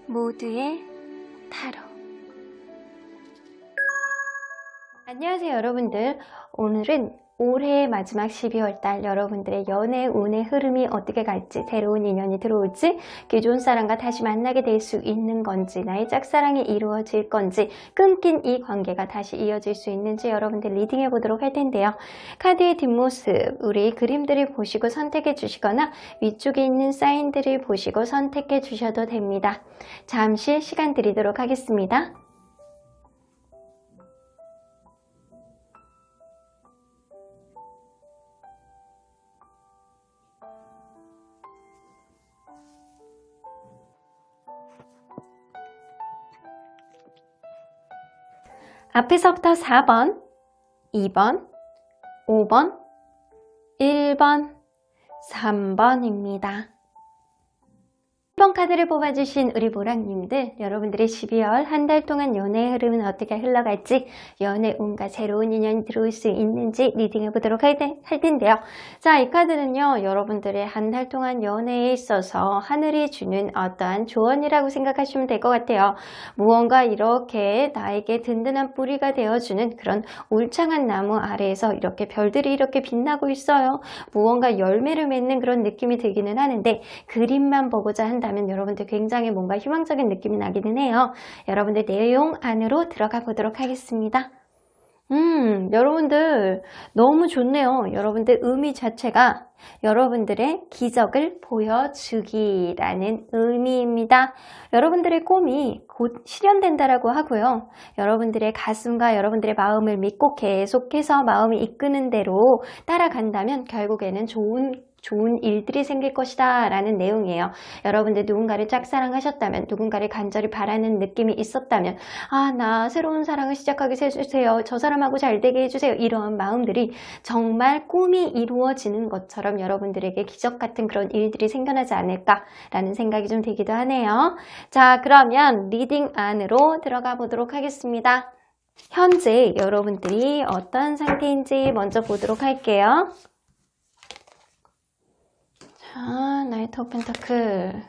모두의 타로. 안녕하세요 여러분들. 오늘은 올해 마지막 12월달 여러분들의 연애 운의 흐름이 어떻게 갈지, 새로운 인연이 들어올지, 기존 사람과 다시 만나게 될 수 있는 건지, 나의 짝사랑이 이루어질 건지, 끊긴 이 관계가 다시 이어질 수 있는지 여러분들 리딩해 보도록 할 텐데요. 카드의 뒷모습, 우리 그림들을 보시고 선택해 주시거나 위쪽에 있는 사인들을 보시고 선택해 주셔도 됩니다. 잠시 시간 드리도록 하겠습니다. 앞에서부터 4번, 2번, 5번, 1번, 3번입니다. 1번 카드를 뽑아주신 우리 보랑님들, 여러분들의 12월 한 달 동안 연애의 흐름은 어떻게 흘러갈지, 연애 운과 새로운 인연이 들어올 수 있는지 리딩해 보도록 할 텐데요. 자, 이 카드는요, 여러분들의 한 달 동안 연애에 있어서 하늘이 주는 어떠한 조언이라고 생각하시면 될 것 같아요. 무언가 이렇게 나에게 든든한 뿌리가 되어주는 그런 울창한 나무 아래에서 이렇게 별들이 이렇게 빛나고 있어요. 무언가 열매를 맺는 그런 느낌이 들기는 하는데, 그림만 보고자 한다면 여러분들 굉장히 뭔가 희망적인 느낌이 나기는 해요. 여러분들 내용 안으로 들어가 보도록 하겠습니다. 여러분들 너무 좋네요. 여러분들 의미 자체가 여러분들의 기적을 보여주기라는 의미입니다. 여러분들의 꿈이 곧 실현된다라고 하고요. 여러분들의 가슴과 여러분들의 마음을 믿고 계속해서 마음이 이끄는 대로 따라간다면 결국에는 좋은 일들이 생길 것이다 라는 내용이에요. 여러분들 누군가를 짝사랑하셨다면, 누군가를 간절히 바라는 느낌이 있었다면, 나 새로운 사랑을 시작하게 해주세요, 저 사람하고 잘 되게 해주세요, 이런 마음들이 정말 꿈이 이루어지는 것처럼 여러분들에게 기적 같은 그런 일들이 생겨나지 않을까 라는 생각이 좀 들기도 하네요. 자, 그러면 리딩 안으로 들어가 보도록 하겠습니다. 현재 여러분들이 어떤 상태인지 먼저 보도록 할게요. 나이트 오브 펜타클.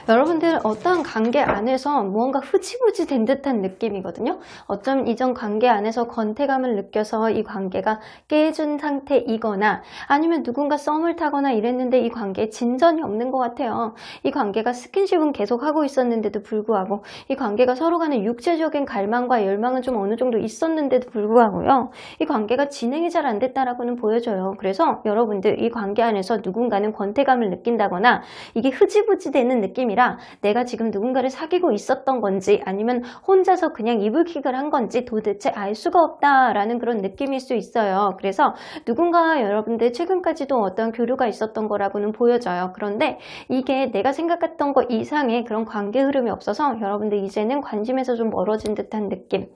여러분들 어떠한 관계 안에서 무언가 흐지부지 된 듯한 느낌이거든요. 어쩜 이전 관계 안에서 권태감을 느껴서 이 관계가 깨진 상태이거나, 아니면 누군가 썸을 타거나 이랬는데 이 관계에 진전이 없는 것 같아요. 이 관계가 스킨십은 계속 하고 있었는데도 불구하고, 이 관계가 서로 간의 육체적인 갈망과 열망은 좀 어느 정도 있었는데도 불구하고요, 이 관계가 진행이 잘 안 됐다라고는 보여져요. 그래서 여러분들 이 관계 안에서 누군가는 권태감을 느낀다거나, 이게 흐지부지 되는 느낌이 내가 지금 누군가를 사귀고 있었던 건지, 아니면 혼자서 그냥 이불킥을 한 건지 도대체 알 수가 없다라는 그런 느낌일 수 있어요. 그래서 누군가 여러분들 최근까지도 어떤 교류가 있었던 거라고는 보여져요. 그런데 이게 내가 생각했던 것 이상의 그런 관계 흐름이 없어서 여러분들 이제는 관심에서 좀 멀어진 듯한 느낌,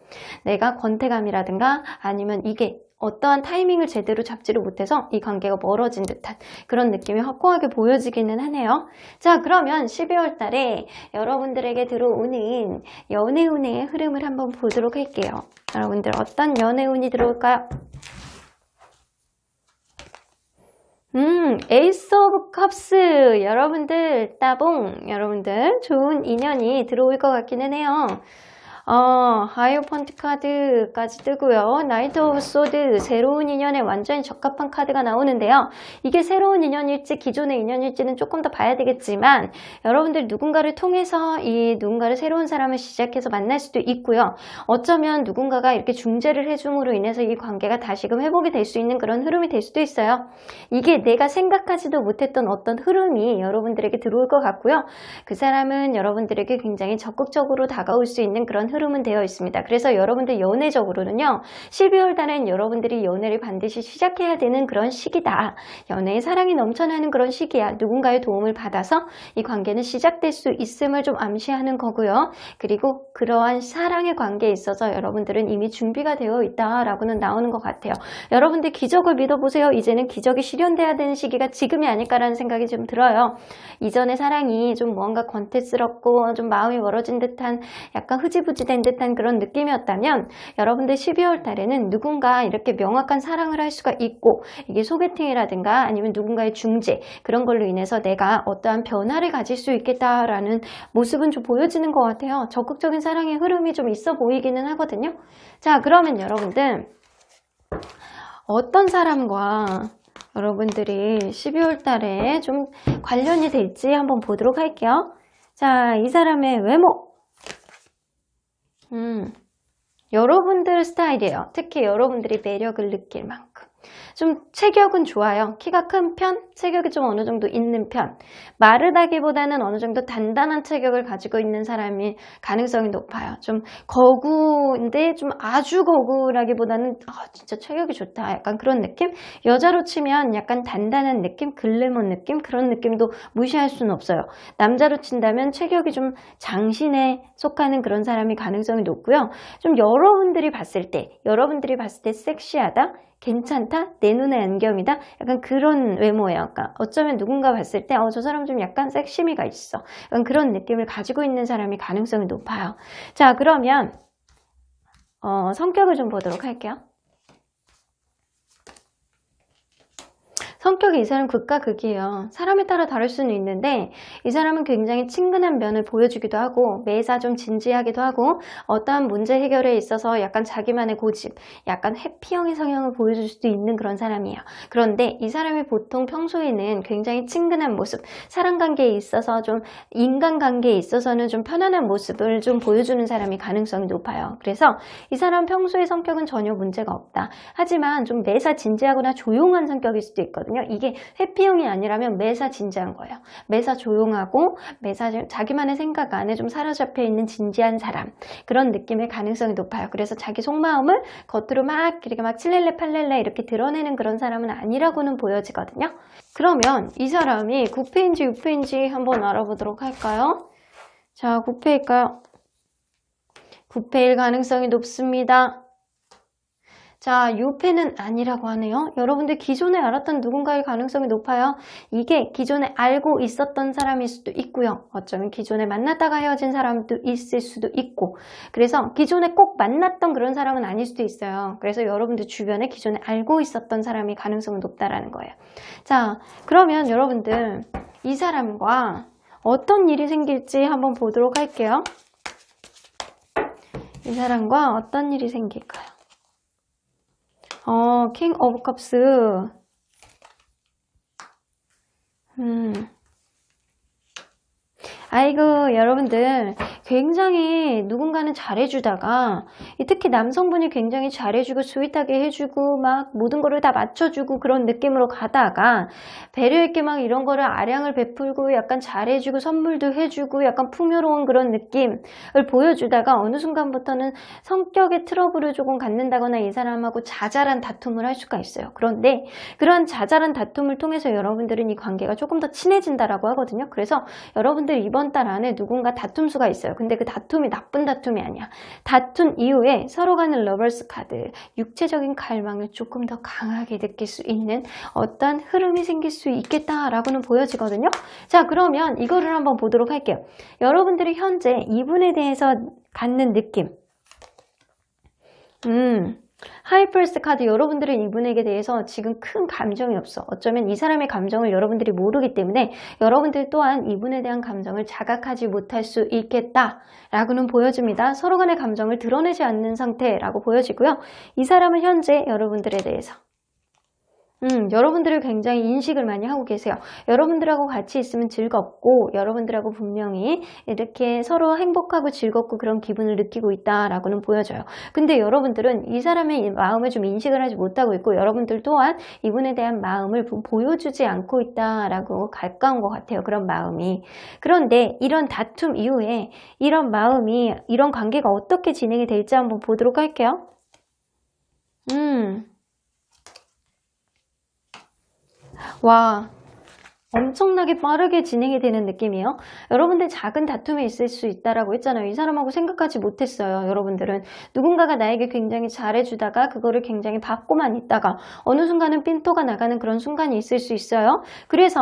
내가 권태감이라든가 아니면 이게 어떠한 타이밍을 제대로 잡지를 못해서 이 관계가 멀어진 듯한 그런 느낌이 확고하게 보여지기는 하네요. 자, 그러면 12월 달에 여러분들에게 들어오는 연애운의 흐름을 한번 보도록 할게요. 여러분들 어떤 연애운이 들어올까요? 에이스 오브 컵스. 여러분들 따봉. 여러분들 좋은 인연이 들어올 것 같기는 해요. 하이오펀트 카드까지 뜨고요. 나이트 오브 소드, 새로운 인연에 완전히 적합한 카드가 나오는데요. 이게 새로운 인연일지 기존의 인연일지는 조금 더 봐야 되겠지만, 여러분들 누군가를 통해서 이 누군가를 새로운 사람을 시작해서 만날 수도 있고요. 어쩌면 누군가가 이렇게 중재를 해줌으로 인해서 이 관계가 다시금 회복이 될 수 있는 그런 흐름이 될 수도 있어요. 이게 내가 생각하지도 못했던 어떤 흐름이 여러분들에게 들어올 것 같고요. 그 사람은 여러분들에게 굉장히 적극적으로 다가올 수 있는 그런 흐름은 되어 있습니다. 그래서 여러분들 연애적으로는요, 12월 달엔 여러분들이 연애를 반드시 시작해야 되는 그런 시기다. 연애에 사랑이 넘쳐나는 그런 시기야. 누군가의 도움을 받아서 이 관계는 시작될 수 있음을 좀 암시하는 거고요. 그리고 그러한 사랑의 관계에 있어서 여러분들은 이미 준비가 되어 있다라고는 나오는 것 같아요. 여러분들 기적을 믿어보세요. 이제는 기적이 실현돼야 되는 시기가 지금이 아닐까라는 생각이 좀 들어요. 이전의 사랑이 좀 뭔가 권태스럽고 좀 마음이 멀어진 듯한 약간 흐지부지 흐지부지 된 듯한 그런 느낌이었다면 여러분들 12월 달에는 누군가 이렇게 명확한 사랑을 할 수가 있고 이게 소개팅이라든가 아니면 누군가의 중재 그런 걸로 인해서 내가 어떠한 변화를 가질 수 있겠다라는 모습은 좀 보여지는 것 같아요. 적극적인 사랑의 흐름이 좀 있어 보이기는 하거든요. 자, 그러면 여러분들 어떤 사람과 여러분들이 12월 달에 좀 관련이 될지 한번 보도록 할게요. 자, 이 사람의 외모. 여러분들 스타일이에요. 특히 여러분들이 매력을 느낄 만큼. 좀 체격은 좋아요. 키가 큰 편, 체격이 좀 어느 정도 있는 편. 마르다기보다는 어느 정도 단단한 체격을 가지고 있는 사람이 가능성이 높아요. 좀 거구인데 좀 아주 거구라기보다는 진짜 체격이 좋다. 약간 그런 느낌? 여자로 치면 약간 단단한 느낌, 글래머 느낌? 그런 느낌도 무시할 수는 없어요. 남자로 친다면 체격이 좀 장신에 속하는 그런 사람이 가능성이 높고요. 좀 여러분들이 봤을 때 섹시하다? 괜찮다? 내 눈에 안경이다? 약간 그런 외모예요. 그러니까 어쩌면 누군가 봤을 때 저 사람 좀 약간 섹시미가 있어. 약간 그런 느낌을 가지고 있는 사람이 가능성이 높아요. 자, 그러면 성격을 좀 보도록 할게요. 성격이 이 사람 극과 극이에요. 사람에 따라 다를 수는 있는데 이 사람은 굉장히 친근한 면을 보여주기도 하고 매사 좀 진지하기도 하고 어떠한 문제 해결에 있어서 약간 자기만의 고집, 약간 회피형의 성향을 보여줄 수도 있는 그런 사람이에요. 그런데 이 사람이 보통 평소에는 굉장히 친근한 모습, 사람관계에 있어서 좀 인간관계에 있어서는 좀 편안한 모습을 좀 보여주는 사람이 가능성이 높아요. 그래서 이 사람 평소의 성격은 전혀 문제가 없다. 하지만 좀 매사 진지하거나 조용한 성격일 수도 있거든요. 이게 회피형이 아니라면 매사 진지한 거예요. 매사 조용하고 매사 자기만의 생각 안에 좀 사로잡혀 있는 진지한 사람, 그런 느낌의 가능성이 높아요. 그래서 자기 속마음을 겉으로 막 이렇게 막 칠렐레 팔렐레 이렇게 드러내는 그런 사람은 아니라고는 보여지거든요. 그러면 이 사람이 9패인지 6패인지 한번 알아보도록 할까요? 자, 9패일까요? 9패일 가능성이 높습니다. 자, 6패는 아니라고 하네요. 여러분들 기존에 알았던 누군가의 가능성이 높아요. 이게 기존에 알고 있었던 사람일 수도 있고요. 어쩌면 기존에 만났다가 헤어진 사람도 있을 수도 있고, 그래서 기존에 꼭 만났던 그런 사람은 아닐 수도 있어요. 그래서 여러분들 주변에 기존에 알고 있었던 사람이 가능성이 높다라는 거예요. 자, 그러면 여러분들 이 사람과 어떤 일이 생길지 한번 보도록 할게요. 이 사람과 어떤 일이 생길까요? 킹 오브 컵스. 아이고, 여러분들 굉장히 누군가는 잘해주다가 특히 남성분이 굉장히 잘해주고 스윗하게 해주고 막 모든 거를 다 맞춰주고 그런 느낌으로 가다가 배려 있게 막 이런 거를 아량을 베풀고 약간 잘해주고 선물도 해주고 약간 풍요로운 그런 느낌을 보여주다가 어느 순간부터는 성격의 트러블을 조금 갖는다거나 이 사람하고 자잘한 다툼을 할 수가 있어요. 그런데 그런 자잘한 다툼을 통해서 여러분들은 이 관계가 조금 더 친해진다라고 하거든요. 그래서 여러분들 이번 달 안에 누군가 다툼수가 있어요. 근데 그 다툼이 나쁜 다툼이 아니야. 다툰 이후에 서로 간의 러버스 카드, 육체적인 갈망을 조금 더 강하게 느낄 수 있는 어떤 흐름이 생길 수 있겠다라고는 보여지거든요. 자, 그러면 이거를 한번 보도록 할게요. 여러분들이 현재 이분에 대해서 갖는 느낌. 하이퍼스트 카드, 여러분들은 이분에게 대해서 지금 큰 감정이 없어. 어쩌면 이 사람의 감정을 여러분들이 모르기 때문에 여러분들 또한 이분에 대한 감정을 자각하지 못할 수 있겠다라고는 보여집니다. 서로 간의 감정을 드러내지 않는 상태라고 보여지고요. 이 사람은 현재 여러분들에 대해서 여러분들을 굉장히 인식을 많이 하고 계세요. 여러분들하고 같이 있으면 즐겁고 여러분들하고 분명히 이렇게 서로 행복하고 즐겁고 그런 기분을 느끼고 있다라고는 보여져요. 근데 여러분들은 이 사람의 마음을 좀 인식을 하지 못하고 있고 여러분들 또한 이분에 대한 마음을 보여주지 않고 있다라고 가까운 것 같아요. 그런 마음이. 그런데 이런 다툼 이후에 이런 마음이, 이런 관계가 어떻게 진행이 될지 한번 보도록 할게요. 와, 엄청나게 빠르게 진행이 되는 느낌이에요. 여러분들 작은 다툼이 있을 수 있다라고 했잖아요. 이 사람하고 생각하지 못했어요. 여러분들은 누군가가 나에게 굉장히 잘해주다가 그거를 굉장히 받고만 있다가 어느 순간은 삔또가 나가는 그런 순간이 있을 수 있어요. 그래서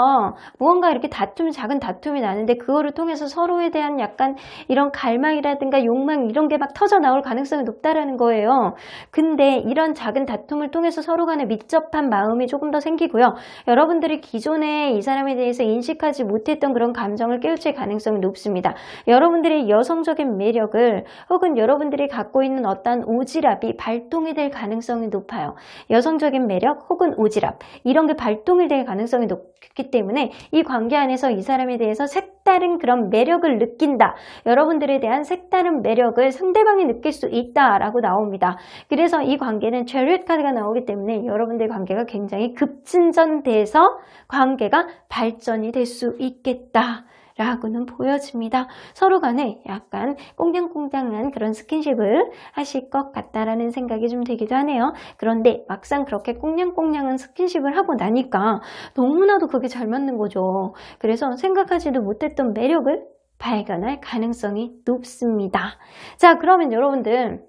무언가 이렇게 작은 다툼이 나는데 그거를 통해서 서로에 대한 약간 이런 갈망이라든가 욕망 이런 게 막 터져 나올 가능성이 높다라는 거예요. 근데 이런 작은 다툼을 통해서 서로 간에 밀접한 마음이 조금 더 생기고요. 여러분들이 기존에 이 사람에 대해서 인식하지 못했던 그런 감정을 깨우칠 가능성이 높습니다. 여러분들의 여성적인 매력을 혹은 여러분들이 갖고 있는 어떤 오지랖이 발동이 될 가능성이 높아요. 여성적인 매력 혹은 오지랖 이런 게 발동이 될 가능성이 높기 때문에 이 관계 안에서 이 사람에 대해서 색다른 그런 매력을 느낀다. 여러분들에 대한 색다른 매력을 상대방이 느낄 수 있다라고 나옵니다. 그래서 이 관계는 체리엇 카드가 나오기 때문에 여러분들 관계가 굉장히 급진전돼서 관계가 발전이 될 수 있겠다. 라고는 보여집니다. 서로 간에 약간 꽁냥꽁냥한 그런 스킨십을 하실 것 같다라는 생각이 좀 들기도 하네요. 그런데 막상 그렇게 꽁냥꽁냥한 스킨십을 하고 나니까 너무나도 그게 잘 맞는 거죠. 그래서 생각하지도 못했던 매력을 발견할 가능성이 높습니다. 자, 그러면 여러분들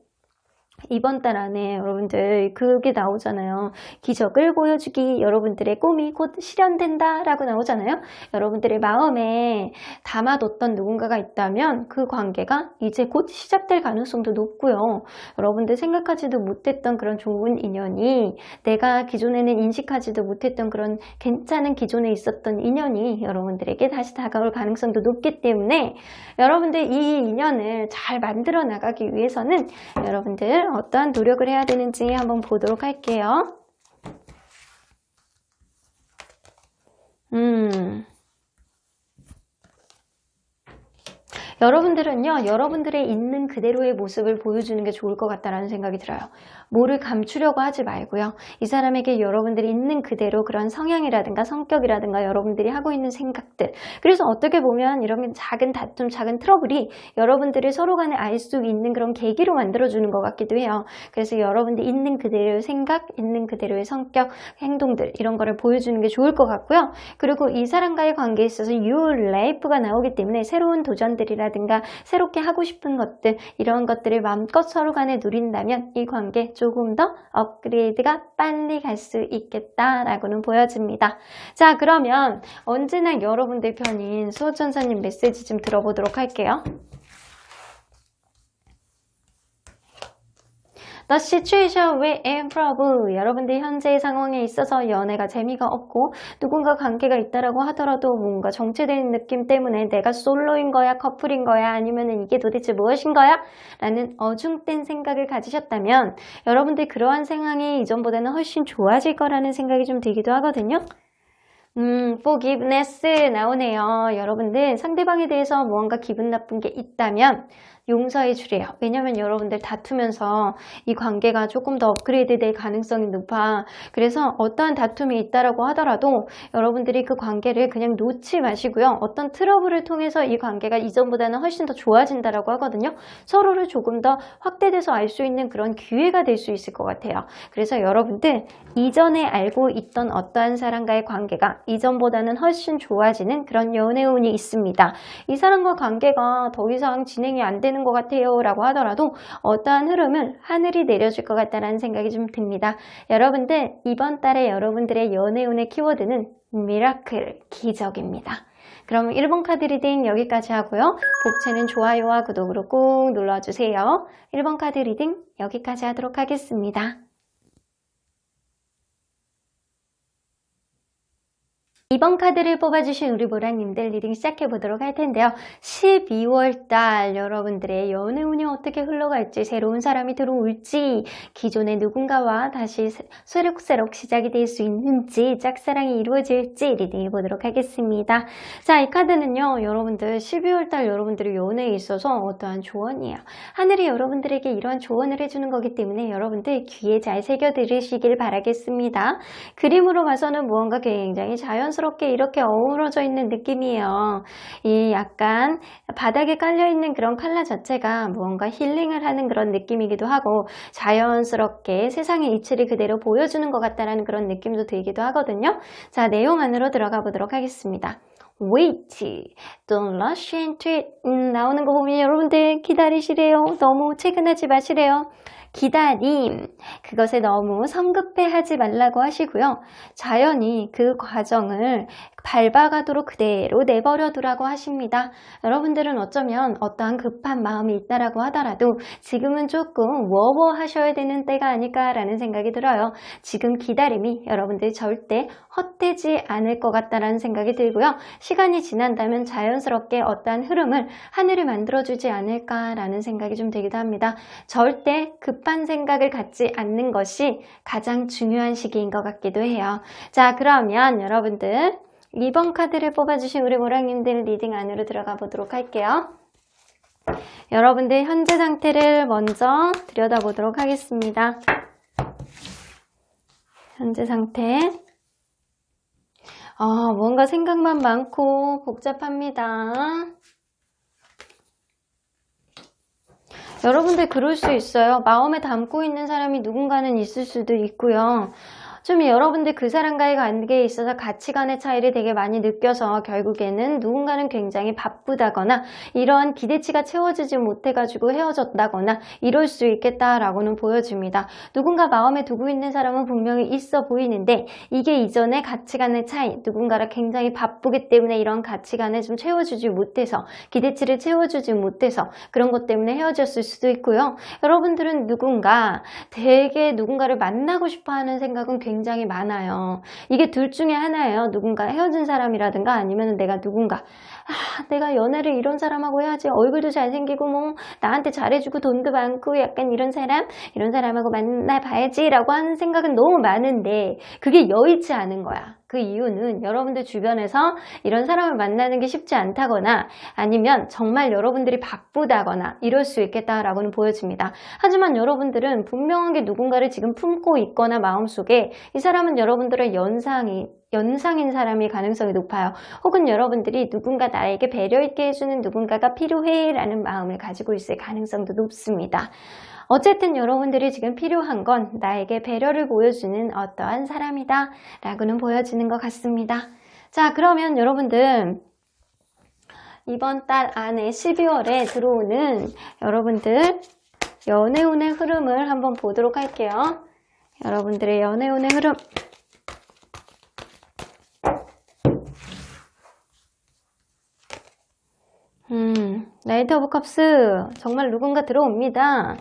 이번 달 안에 여러분들 그게 나오잖아요. 기적을 보여주기 여러분들의 꿈이 곧 실현된다 라고 나오잖아요. 여러분들의 마음에 담아뒀던 누군가가 있다면 그 관계가 이제 곧 시작될 가능성도 높고요. 여러분들 생각하지도 못했던 그런 좋은 인연이 내가 기존에는 인식하지도 못했던 그런 괜찮은 기존에 있었던 인연이 여러분들에게 다시 다가올 가능성도 높기 때문에 여러분들 이 인연을 잘 만들어 나가기 위해서는 여러분들 어떠한 노력을 해야 되는지 한번 보도록 할게요. 여러분들은요, 여러분들의 있는 그대로의 모습을 보여주는 게 좋을 것 같다라는 생각이 들어요. 뭐를 감추려고 하지 말고요. 이 사람에게 여러분들이 있는 그대로 그런 성향이라든가 성격이라든가 여러분들이 하고 있는 생각들. 그래서 어떻게 보면 이런 작은 다툼, 작은 트러블이 여러분들이 서로 간에 알 수 있는 그런 계기로 만들어주는 것 같기도 해요. 그래서 여러분들이 있는 그대로의 생각, 있는 그대로의 성격, 행동들 이런 거를 보여주는 게 좋을 것 같고요. 그리고 이 사람과의 관계에 있어서 Your Life가 나오기 때문에 새로운 도전들이라든가 새롭게 하고 싶은 것들 이런 것들을 마음껏 서로 간에 누린다면 이 관계 조금 더 업그레이드가 빨리 갈 수 있겠다라고는 보여집니다. 자, 그러면 언제나 여러분들 편인 수호천사님 메시지 좀 들어보도록 할게요. The situation we improve. 여러분들 현재의 상황에 있어서 연애가 재미가 없고 누군가 관계가 있다라고 하더라도 뭔가 정체되는 느낌 때문에 내가 솔로인 거야, 커플인 거야, 아니면 이게 도대체 무엇인 거야? 라는 어중된 생각을 가지셨다면 여러분들 그러한 상황이 이전보다는 훨씬 좋아질 거라는 생각이 좀 들기도 하거든요. forgiveness 나오네요. 여러분들 상대방에 대해서 무언가 기분 나쁜 게 있다면 용서해 주래요. 왜냐면 여러분들 다투면서 이 관계가 조금 더 업그레이드 될 가능성이 높아. 그래서 어떠한 다툼이 있다라고 하더라도 여러분들이 그 관계를 그냥 놓지 마시고요. 어떤 트러블을 통해서 이 관계가 이전보다는 훨씬 더 좋아진다라고 하거든요. 서로를 조금 더 확대돼서 알 수 있는 그런 기회가 될 수 있을 것 같아요. 그래서 여러분들 이전에 알고 있던 어떠한 사람과의 관계가 이전보다는 훨씬 좋아지는 그런 연애운이 있습니다. 이 사람과 관계가 더 이상 진행이 안 되는 것 같아요 라고 하더라도 어떠한 흐름을 하늘이 내려줄 것 같다는 생각이 좀 듭니다. 여러분들 이번 달에 여러분들의 연애운의 키워드는 미라클, 기적입니다. 그럼 1번 카드 리딩 여기까지 하고요. 복채는 좋아요와 구독으로 꼭 눌러주세요. 1번 카드 리딩 여기까지 하도록 하겠습니다. 2번 카드를 뽑아주신 우리 보라님들 리딩 시작해보도록 할 텐데요. 12월달 여러분들의 연애운이 어떻게 흘러갈지, 새로운 사람이 들어올지, 기존의 누군가와 다시 새록새록 시작이 될 수 있는지, 짝사랑이 이루어질지 리딩해보도록 하겠습니다. 자, 이 카드는요. 여러분들 12월달 여러분들의 연애에 있어서 어떠한 조언이에요. 하늘이 여러분들에게 이러한 조언을 해주는 거기 때문에 여러분들 귀에 잘 새겨 들으시길 바라겠습니다. 그림으로 봐서는 무언가 굉장히 자연스러운 자연스럽게 이렇게 어우러져 있는 느낌이에요. 이 약간 바닥에 깔려있는 그런 컬러 자체가 무언가 힐링을 하는 그런 느낌이기도 하고 자연스럽게 세상의 이치를 그대로 보여주는 것 같다라는 그런 느낌도 들기도 하거든요. 자, 내용 안으로 들어가 보도록 하겠습니다. Wait, don't rush into it. 나오는 거 보면 여러분들 기다리시래요. 너무 체근하지 마시래요. 기다림, 그것에 너무 성급해하지 말라고 하시고요. 자연히 그 과정을 밟아가도록 그대로 내버려 두라고 하십니다. 여러분들은 어쩌면 어떠한 급한 마음이 있다라고 하더라도 지금은 조금 워워하셔야 되는 때가 아닐까라는 생각이 들어요. 지금 기다림이 여러분들 절대 헛되지 않을 것 같다라는 생각이 들고요. 시간이 지난다면 자연스럽게 어떠한 흐름을 하늘이 만들어주지 않을까라는 생각이 좀 들기도 합니다. 절대 급한 생각을 갖지 않는 것이 가장 중요한 시기인 것 같기도 해요. 자, 그러면 여러분들 2번 카드를 뽑아주신 우리 모랑님들 리딩 안으로 들어가 보도록 할게요. 여러분들 현재 상태를 먼저 들여다보도록 하겠습니다. 현재 상태. 뭔가 생각만 많고 복잡합니다. 여러분들 그럴 수 있어요. 마음에 담고 있는 사람이 누군가는 있을 수도 있고요. 좀 여러분들 그 사람과의 관계에 있어서 가치관의 차이를 되게 많이 느껴서 결국에는 누군가는 굉장히 바쁘다거나 이러한 기대치가 채워지지 못해가지고 헤어졌다거나 이럴 수 있겠다라고는 보여집니다. 누군가 마음에 두고 있는 사람은 분명히 있어 보이는데 이게 이전의 가치관의 차이, 누군가랑 굉장히 바쁘기 때문에 이런 가치관을 좀 채워주지 못해서 기대치를 채워주지 못해서 그런 것 때문에 헤어졌을 수도 있고요. 여러분들은 되게 누군가를 만나고 싶어하는 생각은 굉장히 많아요. 이게 둘 중에 하나예요. 누군가 헤어진 사람이라든가 아니면 내가 내가 연애를 이런 사람하고 해야지, 얼굴도 잘생기고 뭐 나한테 잘해주고 돈도 많고 약간 이런 사람하고 만나봐야지 라고 하는 생각은 너무 많은데 그게 여의치 않은 거야. 그 이유는 여러분들 주변에서 이런 사람을 만나는 게 쉽지 않다거나 아니면 정말 여러분들이 바쁘다거나 이럴 수 있겠다라고는 보여집니다. 하지만 여러분들은 분명하게 누군가를 지금 품고 있거나 마음속에 이 사람은 여러분들의 연상인 사람일 가능성이 높아요. 혹은 여러분들이 누군가 나에게 배려 있게 해주는 누군가가 필요해 라는 마음을 가지고 있을 가능성도 높습니다. 어쨌든 여러분들이 지금 필요한 건 나에게 배려를 보여주는 어떠한 사람이다 라고는 보여지는 것 같습니다. 자, 그러면 여러분들 이번 달 안에 12월에 들어오는 여러분들 연애운의 흐름을 한번 보도록 할게요. 여러분들의 연애운의 흐름. 나이트 오브 컵스 정말 누군가 들어옵니다.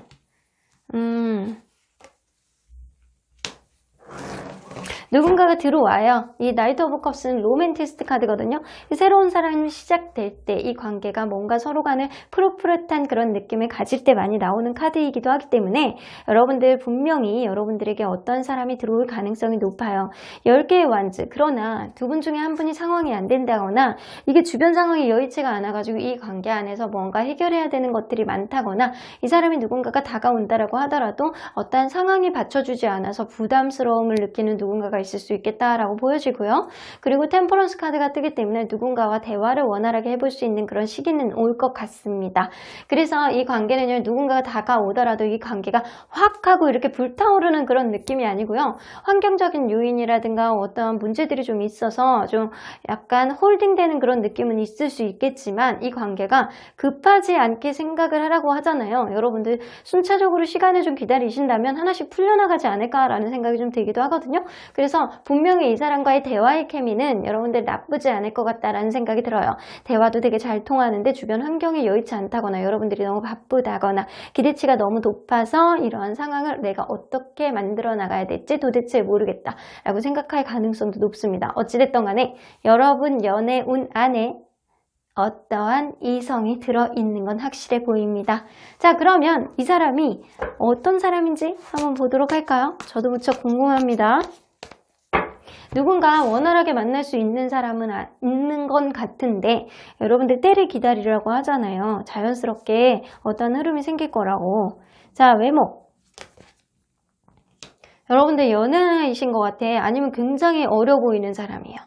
누군가가 들어와요. 이 나이트 오브 컵스는 로맨티스트 카드거든요. 새로운 사람이 시작될 때 이 관계가 뭔가 서로 간에 푸릇푸릇한 그런 느낌을 가질 때 많이 나오는 카드이기도 하기 때문에 여러분들 분명히 여러분들에게 어떤 사람이 들어올 가능성이 높아요. 10개의 완즈. 그러나 두 분 중에 한 분이 상황이 안 된다거나 이게 주변 상황이 여의치가 않아가지고 이 관계 안에서 뭔가 해결해야 되는 것들이 많다거나 이 사람이 누군가가 다가온다라고 하더라도 어떠한 상황이 받쳐주지 않아서 부담스러움을 느끼는 누군가가 있을 수 있겠다라고 보여지고요. 그리고 템퍼런스 카드가 뜨기 때문에 누군가와 대화를 원활하게 해볼 수 있는 그런 시기는 올 것 같습니다. 그래서 이 관계는요, 누군가가 다가오더라도 이 관계가 확 하고 이렇게 불타오르는 그런 느낌이 아니고요. 환경적인 요인이라든가 어떤 문제들이 좀 있어서 좀 약간 홀딩되는 그런 느낌은 있을 수 있겠지만 이 관계가 급하지 않게 생각을 하라고 하잖아요. 여러분들 순차적으로 시간을 좀 기다리신다면 하나씩 풀려나가지 않을까라는 생각이 좀 들기도 하거든요. 그래서 분명히 이 사람과의 대화의 케미는 여러분들 나쁘지 않을 것 같다라는 생각이 들어요. 대화도 되게 잘 통하는데 주변 환경이 여의치 않다거나 여러분들이 너무 바쁘다거나 기대치가 너무 높아서 이러한 상황을 내가 어떻게 만들어 나가야 될지 도대체 모르겠다 라고 생각할 가능성도 높습니다. 어찌됐든 간에 여러분 연애운 안에 어떠한 이성이 들어있는 건 확실해 보입니다. 자, 그러면 이 사람이 어떤 사람인지 한번 보도록 할까요? 저도 무척 궁금합니다. 누군가 원활하게 만날 수 있는 사람은 있는 건 같은데 여러분들 때를 기다리라고 하잖아요. 자연스럽게 어떤 흐름이 생길 거라고. 자, 외모. 여러분들 연애이신 것 같아. 아니면 굉장히 어려 보이는 사람이에요.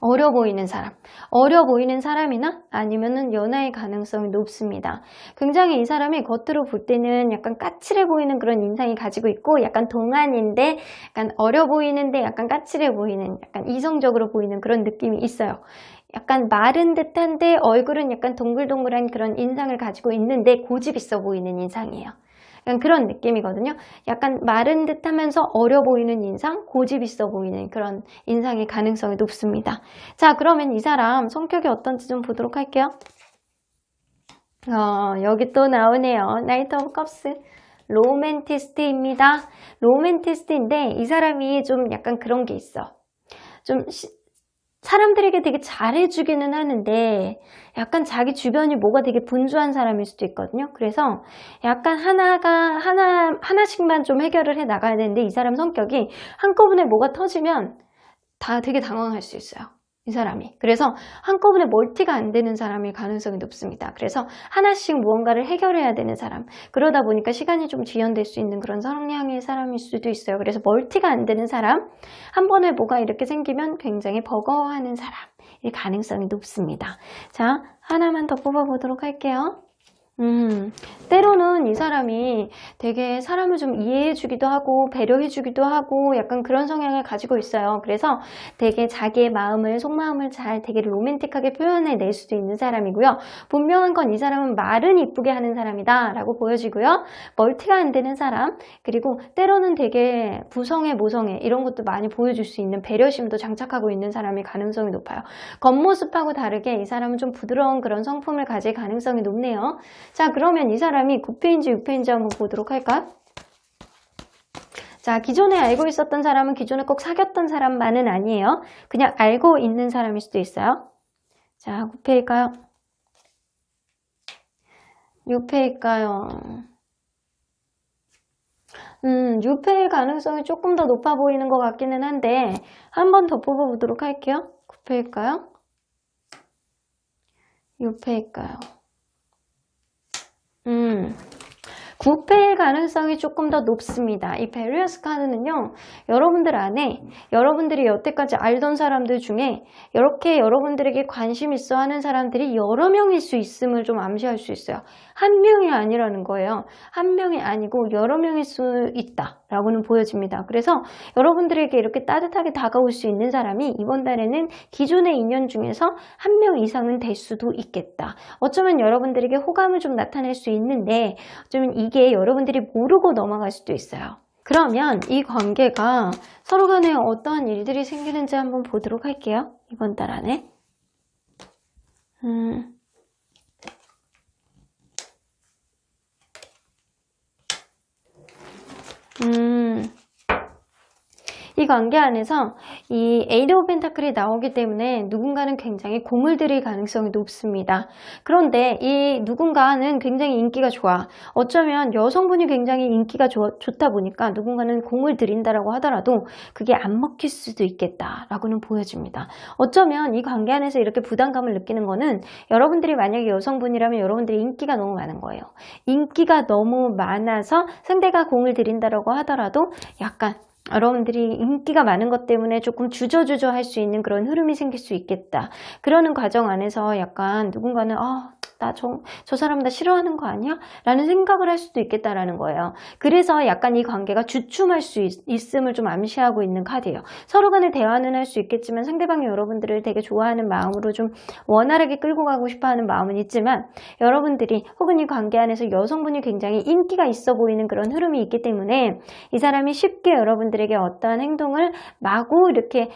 어려 보이는 사람, 어려 보이는 사람이나 아니면은 연하의 가능성이 높습니다. 굉장히 이 사람이 겉으로 볼 때는 약간 까칠해 보이는 그런 인상이 가지고 있고 약간 동안인데 약간 어려 보이는데 약간 까칠해 보이는 약간 이성적으로 보이는 그런 느낌이 있어요. 약간 마른 듯한데 얼굴은 약간 동글동글한 그런 인상을 가지고 있는데 고집 있어 보이는 인상이에요. 약간 그런 느낌이거든요. 약간 마른 듯 하면서 어려 보이는 인상, 고집 있어 보이는 그런 인상의 가능성이 높습니다. 자, 그러면 이 사람 성격이 어떤지 좀 보도록 할게요. 여기 또 나오네요. 나이트 오브 컵스. 로맨티스트입니다. 로맨티스트인데 이 사람이 좀 약간 그런 게 있어. 좀 사람들에게 되게 잘해주기는 하는데 약간 자기 주변이 뭐가 되게 분주한 사람일 수도 있거든요. 그래서 약간 하나씩만 좀 해결을 해 나가야 되는데 이 사람 성격이 한꺼번에 뭐가 터지면 다 되게 당황할 수 있어요. 이 사람이. 그래서 한꺼번에 멀티가 안 되는 사람일 가능성이 높습니다. 그래서 하나씩 무언가를 해결해야 되는 사람. 그러다 보니까 시간이 좀 지연될 수 있는 그런 성향의 사람일 수도 있어요. 그래서 멀티가 안 되는 사람, 한 번에 뭐가 이렇게 생기면 굉장히 버거워하는 사람일 가능성이 높습니다. 자, 하나만 더 뽑아보도록 할게요. 때로는 이 사람이 되게 사람을 좀 이해해주기도 하고 배려해주기도 하고 약간 그런 성향을 가지고 있어요. 그래서 되게 자기의 마음을, 속마음을 잘 되게 로맨틱하게 표현해낼 수도 있는 사람이고요. 분명한 건 이 사람은 말은 이쁘게 하는 사람이다 라고 보여지고요. 멀티가 안 되는 사람, 그리고 때로는 되게 부성애, 모성애 이런 것도 많이 보여줄 수 있는 배려심도 장착하고 있는 사람일 가능성이 높아요. 겉모습하고 다르게 이 사람은 좀 부드러운 그런 성품을 가질 가능성이 높네요. 자, 그러면 이 사람이 9패인지 6패인지 한번 보도록 할까? 자, 기존에 알고 있었던 사람은 기존에 꼭 사귀었던 사람만은 아니에요. 그냥 알고 있는 사람일 수도 있어요. 자, 9패일까요? 6패일까요? 6패일 가능성이 조금 더 높아 보이는 것 같기는 한데 한 번 더 뽑아보도록 할게요. 9패일까요? 6패일까요? 9패일 가능성이 조금 더 높습니다. 이 베리어스 카드는요, 여러분들 안에 여러분들이 여태까지 알던 사람들 중에 이렇게 여러분들에게 관심 있어 하는 사람들이 여러 명일 수 있음을 좀 암시할 수 있어요. 한 명이 아니라는 거예요. 한 명이 아니고 여러 명일 수 있다 라고는 보여집니다. 그래서 여러분들에게 이렇게 따뜻하게 다가올 수 있는 사람이 이번 달에는 기존의 인연 중에서 한 명 이상은 될 수도 있겠다. 어쩌면 여러분들에게 호감을 좀 나타낼 수 있는데 어쩌면 이게 여러분들이 모르고 넘어갈 수도 있어요. 그러면 이 관계가 서로 간에 어떠한 일들이 생기는지 한번 보도록 할게요. 이번 달 안에. 이 관계 안에서 이 에이드 오브 펜타클이 나오기 때문에 누군가는 굉장히 공을 들일 가능성이 높습니다. 그런데 이 누군가는 굉장히 인기가 좋아. 어쩌면 여성분이 굉장히 인기가 좋다 보니까 누군가는 공을 들인다라고 하더라도 그게 안 먹힐 수도 있겠다라고는 보여집니다. 어쩌면 이 관계 안에서 이렇게 부담감을 느끼는 거는 여러분들이 만약에 여성분이라면 여러분들이 인기가 너무 많은 거예요. 인기가 너무 많아서 상대가 공을 들인다라고 하더라도 약간 여러분들이 인기가 많은 것 때문에 조금 주저주저 할 수 있는 그런 흐름이 생길 수 있겠다. 그러는 과정 안에서 약간 누군가는 저 사람 나 싫어하는 거 아니야? 라는 생각을 할 수도 있겠다라는 거예요. 그래서 약간 이 관계가 주춤할 수 있음을 좀 암시하고 있는 카드예요. 서로 간에 대화는 할 수 있겠지만 상대방이 여러분들을 되게 좋아하는 마음으로 좀 원활하게 끌고 가고 싶어하는 마음은 있지만 여러분들이 혹은 이 관계 안에서 여성분이 굉장히 인기가 있어 보이는 그런 흐름이 있기 때문에 이 사람이 쉽게 여러분들에게 어떠한 행동을 마구 이렇게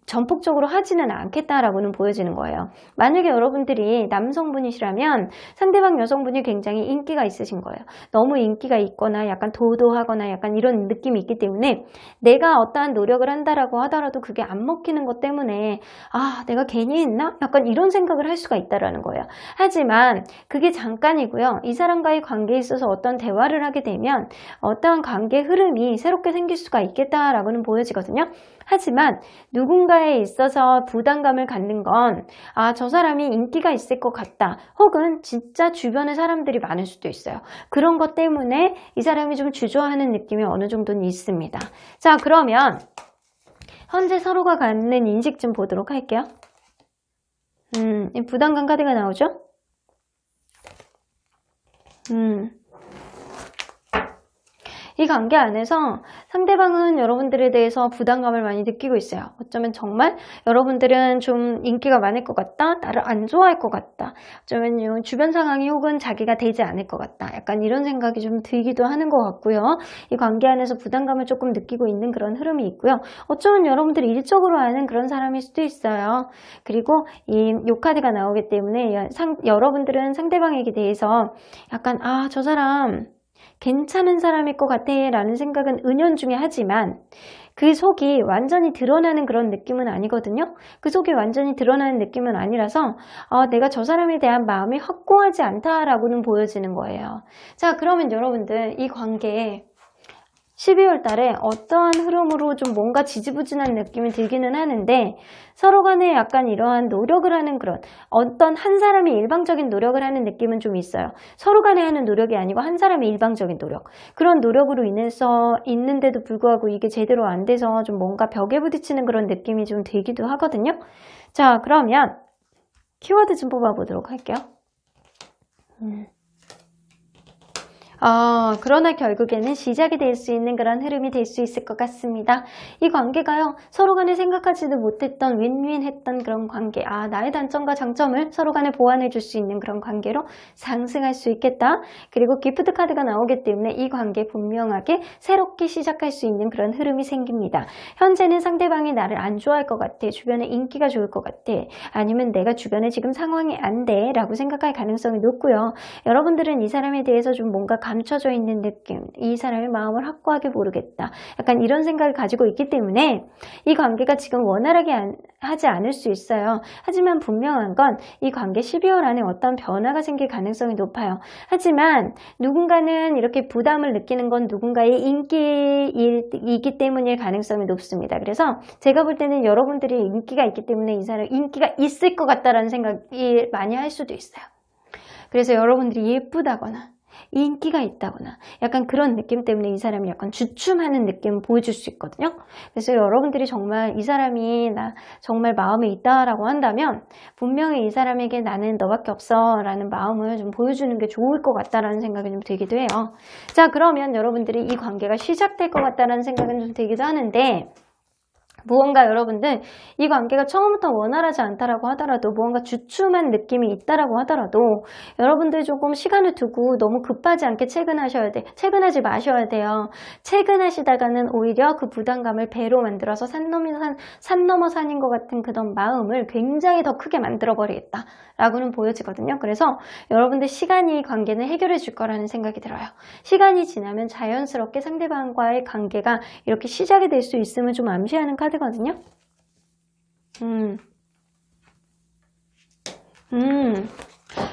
전폭적으로 하지는 않겠다라고는 보여지는 거예요. 만약에 여러분들이 남성분이시라면 상대방 여성분이 굉장히 인기가 있으신 거예요. 너무 인기가 있거나 약간 도도하거나 약간 이런 느낌이 있기 때문에 내가 어떠한 노력을 한다라고 하더라도 그게 안 먹히는 것 때문에 내가 괜히 했나? 약간 이런 생각을 할 수가 있다라는 거예요. 하지만 그게 잠깐이고요. 이 사람과의 관계에 있어서 어떤 대화를 하게 되면 어떠한 관계 흐름이 새롭게 생길 수가 있겠다라고는 보여지거든요. 하지만 누군가에 있어서 부담감을 갖는 건 저 사람이 인기가 있을 것 같다. 혹은 진짜 주변에 사람들이 많을 수도 있어요. 그런 것 때문에 이 사람이 좀 주저하는 느낌이 어느 정도는 있습니다. 자, 그러면 현재 서로가 갖는 인식 좀 보도록 할게요. 이 부담감 카드가 나오죠? 이 관계 안에서 상대방은 여러분들에 대해서 부담감을 많이 느끼고 있어요. 어쩌면 정말 여러분들은 좀 인기가 많을 것 같다, 나를 안 좋아할 것 같다, 어쩌면 주변 상황이 혹은 자기가 되지 않을 것 같다, 약간 이런 생각이 좀 들기도 하는 것 같고요. 이 관계 안에서 부담감을 조금 느끼고 있는 그런 흐름이 있고요. 어쩌면 여러분들이 일적으로 아는 그런 사람일 수도 있어요. 그리고 이 카드가 나오기 때문에 여러분들은 상대방에게 대해서 약간 저 사람 괜찮은 사람일 것 같아 라는 생각은 은연중에 하지만 그 속이 완전히 드러나는 그런 느낌은 아니거든요. 그 속이 완전히 드러나는 느낌은 아니라서 내가 저 사람에 대한 마음이 확고하지 않다라고는 보여지는 거예요. 자, 그러면 여러분들 이 관계에 12월 달에 어떠한 흐름으로 좀 뭔가 지지부진한 느낌이 들기는 하는데 서로 간에 약간 이러한 노력을 하는 그런 어떤 한 사람이 일방적인 노력을 하는 느낌은 좀 있어요. 서로 간에 하는 노력이 아니고 한 사람의 일방적인 노력. 그런 노력으로 인해서 있는데도 불구하고 이게 제대로 안 돼서 좀 뭔가 벽에 부딪히는 그런 느낌이 좀 들기도 하거든요. 자, 그러면 키워드 좀 뽑아보도록 할게요. 그러나 결국에는 시작이 될 수 있는 그런 흐름이 될 수 있을 것 같습니다. 이 관계가요, 서로 간에 생각하지도 못했던 윈윈했던 그런 관계, 나의 단점과 장점을 서로 간에 보완해 줄 수 있는 그런 관계로 상승할 수 있겠다. 그리고 기프트 카드가 나오기 때문에 이 관계 분명하게 새롭게 시작할 수 있는 그런 흐름이 생깁니다. 현재는 상대방이 나를 안 좋아할 것 같아, 주변에 인기가 좋을 것 같아, 아니면 내가 주변에 지금 상황이 안 돼 라고 생각할 가능성이 높고요. 여러분들은 이 사람에 대해서 좀 뭔가 감춰져 있는 느낌, 이 사람의 마음을 확고하게 모르겠다, 약간 이런 생각을 가지고 있기 때문에 이 관계가 지금 원활하게 하지 않을 수 있어요. 하지만 분명한 건 이 관계 12월 안에 어떤 변화가 생길 가능성이 높아요. 하지만 누군가는 이렇게 부담을 느끼는 건 누군가의 인기이기 때문일 가능성이 높습니다. 그래서 제가 볼 때는 여러분들이 인기가 있기 때문에 이 사람 인기가 있을 것 같다라는 생각이 많이 할 수도 있어요. 그래서 여러분들이 예쁘다거나 인기가 있다거나 약간 그런 느낌 때문에 이 사람이 약간 주춤하는 느낌을 보여줄 수 있거든요. 그래서 여러분들이 정말 이 사람이 나 정말 마음에 있다라고 한다면 분명히 이 사람에게 나는 너밖에 없어 라는 마음을 좀 보여주는 게 좋을 것 같다라는 생각이 좀 들기도 해요. 자, 그러면 여러분들이 이 관계가 시작될 것 같다라는 생각은 좀 들기도 하는데, 무언가 여러분들 이 관계가 처음부터 원활하지 않다라고 하더라도, 무언가 주춤한 느낌이 있다라고 하더라도 여러분들 조금 시간을 두고 너무 급하지 않게 퇴근하지 마셔야 돼요. 퇴근하시다가는 오히려 그 부담감을 배로 만들어서 산 넘어 산인 것 같은 그런 마음을 굉장히 더 크게 만들어 버리겠다 라고는 보여지거든요. 그래서 여러분들 시간이 이 관계는 해결해 줄 거라는 생각이 들어요. 시간이 지나면 자연스럽게 상대방과의 관계가 이렇게 시작이 될 수 있음을 좀 암시하는 카드거든요.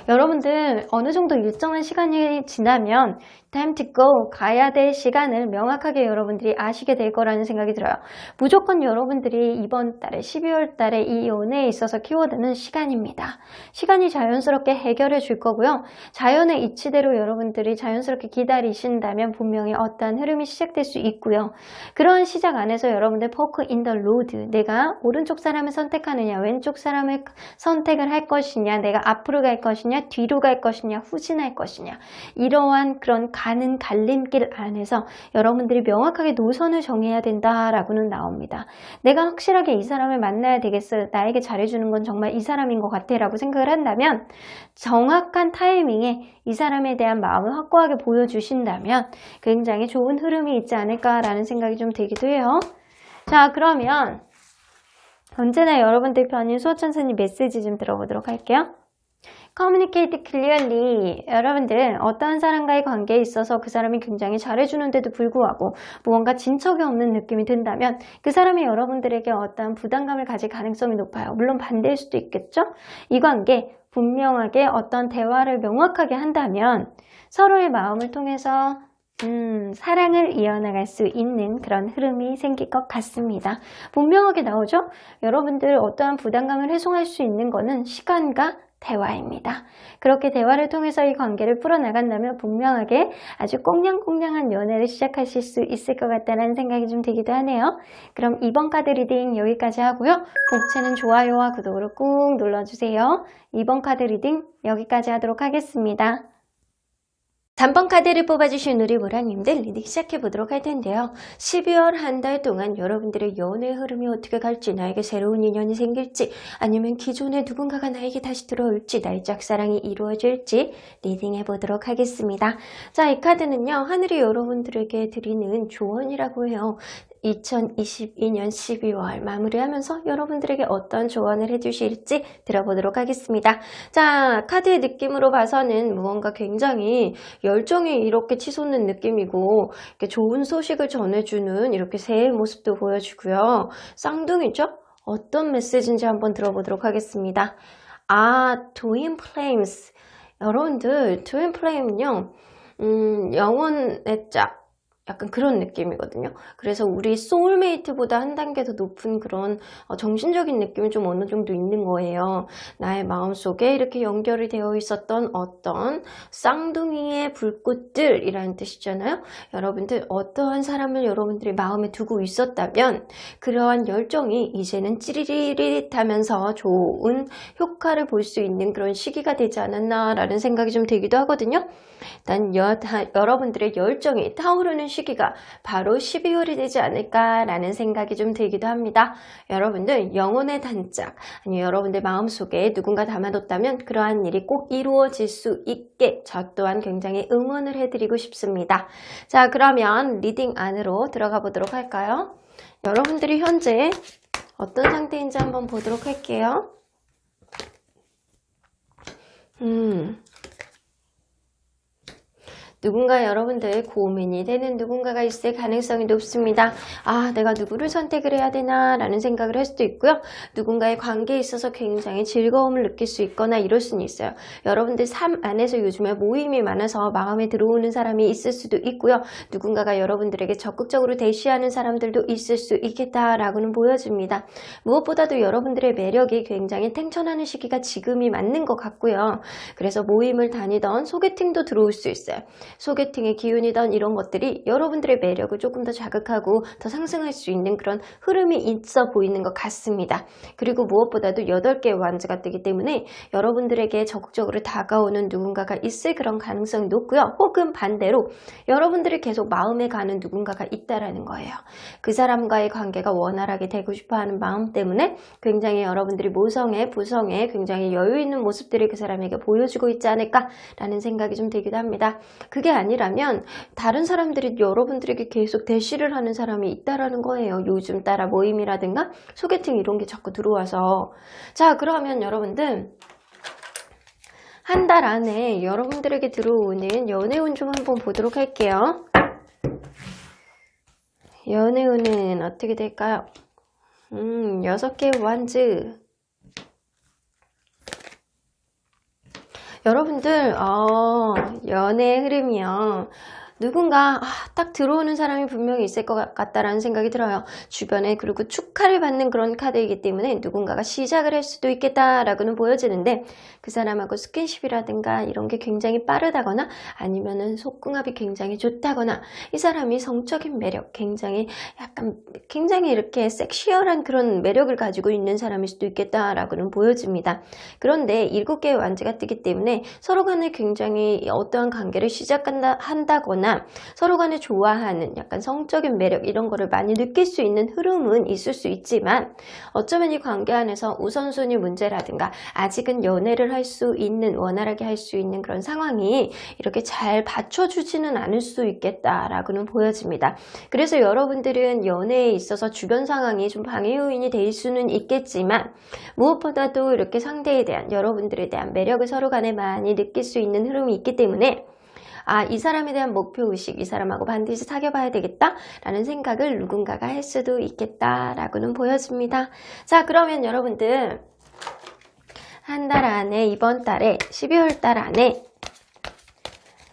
여러분들 어느 정도 일정한 시간이 지나면 time to go, 가야 될 시간을 명확하게 여러분들이 아시게 될 거라는 생각이 들어요. 무조건 여러분들이 이번 달에 12월 달에 이 연애에 있어서 키워드는 시간입니다. 시간이 자연스럽게 해결해 줄 거고요. 자연의 이치대로 여러분들이 자연스럽게 기다리신다면 분명히 어떠한 흐름이 시작될 수 있고요. 그런 시작 안에서 여러분들 포크 인 더 로드, 내가 오른쪽 사람을 선택하느냐 왼쪽 사람을 선택을 할 것이냐, 내가 앞으로 갈 것이냐 뒤로 갈 것이냐 후진할 것이냐, 이러한 그런 가는 갈림길 안에서 여러분들이 명확하게 노선을 정해야 된다라고는 나옵니다. 내가 확실하게 이 사람을 만나야 되겠어, 나에게 잘해주는 건 정말 이 사람인 것 같아 라고 생각을 한다면 정확한 타이밍에 이 사람에 대한 마음을 확고하게 보여주신다면 굉장히 좋은 흐름이 있지 않을까라는 생각이 좀 들기도 해요. 자, 그러면 언제나 여러분들 편인 수호천사님 메시지 좀 들어보도록 할게요. Communicate clearly. 여러분들 어떠한 사람과의 관계에 있어서 그 사람이 굉장히 잘해주는데도 불구하고 무언가 진척이 없는 느낌이 든다면 그 사람이 여러분들에게 어떠한 부담감을 가질 가능성이 높아요. 물론 반대일 수도 있겠죠. 이 관계 분명하게 어떤 대화를 명확하게 한다면 서로의 마음을 통해서 사랑을 이어나갈 수 있는 그런 흐름이 생길 것 같습니다. 분명하게 나오죠? 여러분들 어떠한 부담감을 해소할 수 있는 거는 시간과 대화입니다. 그렇게 대화를 통해서 이 관계를 풀어나간다면 분명하게 아주 꽁냥꽁냥한 연애를 시작하실 수 있을 것 같다는 생각이 좀 들기도 하네요. 그럼 이번 카드 리딩 여기까지 하고요. 복채는 좋아요와 구독을 꾹 눌러주세요. 이번 카드 리딩 여기까지 하도록 하겠습니다. 단번 카드를 뽑아주신 우리 모라님들 리딩 시작해보도록 할 텐데요. 12월 한 달 동안 여러분들의 연애 흐름이 어떻게 갈지, 나에게 새로운 인연이 생길지, 아니면 기존의 누군가가 나에게 다시 들어올지, 나의 짝사랑이 이루어질지 리딩해보도록 하겠습니다. 자, 이 카드는요, 하늘이 여러분들에게 드리는 조언이라고 해요. 2022년 12월 마무리하면서 여러분들에게 어떤 조언을 해주실지 들어보도록 하겠습니다. 자, 카드의 느낌으로 봐서는 무언가 굉장히 열정이 이렇게 치솟는 느낌이고, 이렇게 좋은 소식을 전해주는 이렇게 새의 모습도 보여주고요. 쌍둥이죠? 어떤 메시지인지 한번 들어보도록 하겠습니다. 트윈 플레임스. 여러분들, 트윈 플레임은요, 영혼의 짝. 약간 그런 느낌이거든요. 그래서 우리 소울메이트보다 한 단계 더 높은 그런 정신적인 느낌이 좀 어느 정도 있는 거예요. 나의 마음속에 이렇게 연결이 되어 있었던 어떤 쌍둥이의 불꽃들이라는 뜻이잖아요. 여러분들 어떠한 사람을 여러분들이 마음에 두고 있었다면 그러한 열정이 이제는 찌릿하면서 좋은 효과를 볼 수 있는 그런 시기가 되지 않았나라는 생각이 좀 들기도 하거든요. 일단 여러분들의 열정이 타오르는 시기가 바로 12월이 되지 않을까라는 생각이 좀 들기도 합니다. 여러분들 영혼의 단짝, 아니 여러분들 마음속에 누군가 담아뒀다면 그러한 일이 꼭 이루어질 수 있게 저 또한 굉장히 응원을 해드리고 싶습니다. 자, 그러면 리딩 안으로 들어가 보도록 할까요? 여러분들이 현재 어떤 상태인지 한번 보도록 할게요. 누군가 여러분들 고민이 되는 누군가가 있을 가능성이 높습니다. 내가 누구를 선택을 해야 되나 라는 생각을 할 수도 있고요. 누군가의 관계에 있어서 굉장히 즐거움을 느낄 수 있거나 이럴 수는 있어요. 여러분들 삶 안에서 요즘에 모임이 많아서 마음에 들어오는 사람이 있을 수도 있고요. 누군가가 여러분들에게 적극적으로 대시하는 사람들도 있을 수 있겠다라고는 보여집니다. 무엇보다도 여러분들의 매력이 굉장히 탱천하는 시기가 지금이 맞는 것 같고요. 그래서 모임을 다니던 소개팅도 들어올 수 있어요. 소개팅의 기운이던 이런 것들이 여러분들의 매력을 조금 더 자극하고 더 상승할 수 있는 그런 흐름이 있어 보이는 것 같습니다. 그리고 무엇보다도 8개의 완즈가 뜨기 때문에 여러분들에게 적극적으로 다가오는 누군가가 있을 그런 가능성이 높고요. 혹은 반대로 여러분들이 계속 마음에 가는 누군가가 있다라는 거예요. 그 사람과의 관계가 원활하게 되고 싶어하는 마음 때문에 굉장히 여러분들이 모성애, 부성애 굉장히 여유 있는 모습들을 그 사람에게 보여주고 있지 않을까라는 생각이 좀 들기도 합니다. 그게 아니라면 다른 사람들이 여러분들에게 계속 대시를 하는 사람이 있다라는 거예요. 요즘 따라 모임이라든가 소개팅 이런 게 자꾸 들어와서. 자, 그러면 여러분들 한 달 안에 여러분들에게 들어오는 연애운 좀 한번 보도록 할게요. 연애운은 어떻게 될까요? 6개의 완즈. 여러분들 연애 흐름이요. 누군가 딱 들어오는 사람이 분명히 있을 것 같다라는 생각이 들어요. 주변에 그리고 축하를 받는 그런 카드이기 때문에 누군가가 시작을 할 수도 있겠다라고는 보여지는데 그 사람하고 스킨십이라든가 이런 게 굉장히 빠르다거나 아니면은 속궁합이 굉장히 좋다거나 이 사람이 성적인 매력 굉장히 이렇게 섹시얼한 그런 매력을 가지고 있는 사람일 수도 있겠다라고는 보여집니다. 그런데 7개의 완즈가 뜨기 때문에 서로 간에 굉장히 어떠한 관계를 시작한다거나 서로 간에 좋아하는 약간 성적인 매력 이런 거를 많이 느낄 수 있는 흐름은 있을 수 있지만 어쩌면 이 관계 안에서 우선순위 문제라든가 아직은 연애를 할 수 있는 원활하게 할 수 있는 그런 상황이 이렇게 잘 받쳐주지는 않을 수 있겠다라고는 보여집니다. 그래서 여러분들은 연애에 있어서 주변 상황이 좀 방해 요인이 될 수는 있겠지만 무엇보다도 이렇게 상대에 대한 여러분들에 대한 매력을 서로 간에 많이 느낄 수 있는 흐름이 있기 때문에 이 사람에 대한 목표의식, 이 사람하고 반드시 사귀어봐야 되겠다 라는 생각을 누군가가 할 수도 있겠다라고는 보여집니다. 자, 그러면 여러분들 한 달 안에 이번 달에 12월 달 안에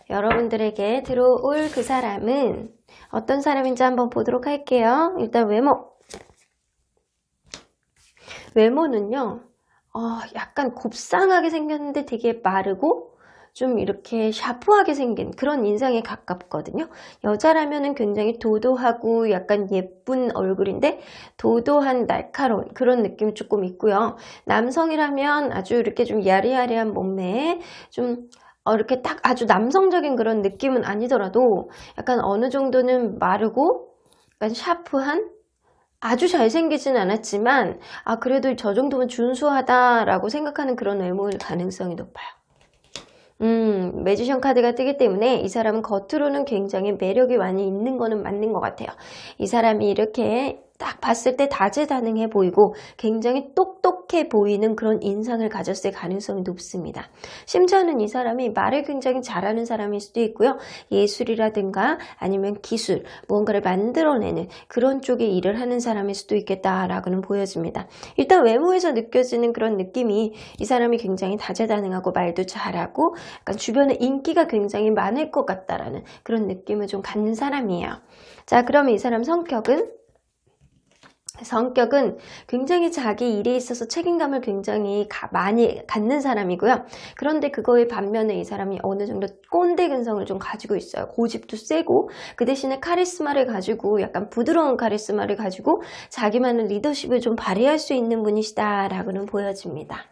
여러분들에게 들어올 그 사람은 어떤 사람인지 한번 보도록 할게요. 일단 외모는요. 약간 곱상하게 생겼는데 되게 마르고 좀 이렇게 샤프하게 생긴 그런 인상에 가깝거든요. 여자라면은 굉장히 도도하고 약간 예쁜 얼굴인데 도도한 날카로운 그런 느낌이 조금 있고요. 남성이라면 아주 이렇게 좀 야리야리한 몸매에 좀 이렇게 딱 아주 남성적인 그런 느낌은 아니더라도 약간 어느 정도는 마르고 약간 샤프한 아주 잘생기진 않았지만 그래도 저 정도면 준수하다라고 생각하는 그런 외모일 가능성이 높아요. 매지션 카드가 뜨기 때문에 이 사람은 겉으로는 굉장히 매력이 많이 있는 거는 맞는 것 같아요. 이 사람이 이렇게 딱 봤을 때 다재다능해 보이고 굉장히 똑똑해 보이는 그런 인상을 가졌을 가능성이 높습니다. 심지어는 이 사람이 말을 굉장히 잘하는 사람일 수도 있고요. 예술이라든가 아니면 기술, 무언가를 만들어내는 그런 쪽의 일을 하는 사람일 수도 있겠다라고는 보여집니다. 일단 외모에서 느껴지는 그런 느낌이 이 사람이 굉장히 다재다능하고 말도 잘하고 약간 주변에 인기가 굉장히 많을 것 같다라는 그런 느낌을 좀 갖는 사람이에요. 자, 그러면 이 사람 성격은 굉장히 자기 일에 있어서 책임감을 굉장히 많이 갖는 사람이고요. 그런데 그거에 반면에 이 사람이 어느 정도 꼰대 근성을 좀 가지고 있어요. 고집도 세고 그 대신에 카리스마를 가지고 약간 부드러운 카리스마를 가지고 자기만의 리더십을 좀 발휘할 수 있는 분이시다라고는 보여집니다.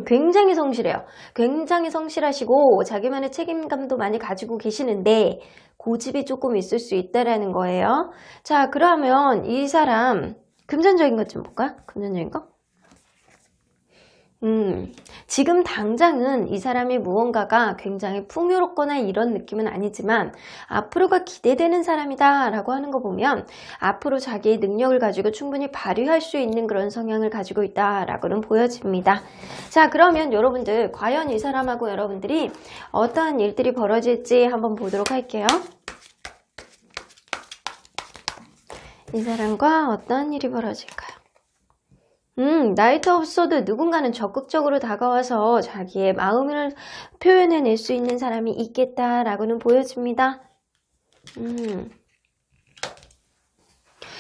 굉장히 성실해요. 굉장히 성실하시고 자기만의 책임감도 많이 가지고 계시는데 고집이 조금 있을 수 있다라는 거예요. 자, 그러면 이 사람 금전적인 것 좀 볼까요? 금전적인 거? 지금 당장은 이 사람이 무언가가 굉장히 풍요롭거나 이런 느낌은 아니지만 앞으로가 기대되는 사람이다 라고 하는 거 보면 앞으로 자기의 능력을 가지고 충분히 발휘할 수 있는 그런 성향을 가지고 있다 라고는 보여집니다. 자, 그러면 여러분들 과연 이 사람하고 여러분들이 어떠한 일들이 벌어질지 한번 보도록 할게요. 이 사람과 어떤 일이 벌어질까요? 나이트 오브 소드, 누군가는 적극적으로 다가와서 자기의 마음을 표현해낼 수 있는 사람이 있겠다라고는 보여집니다.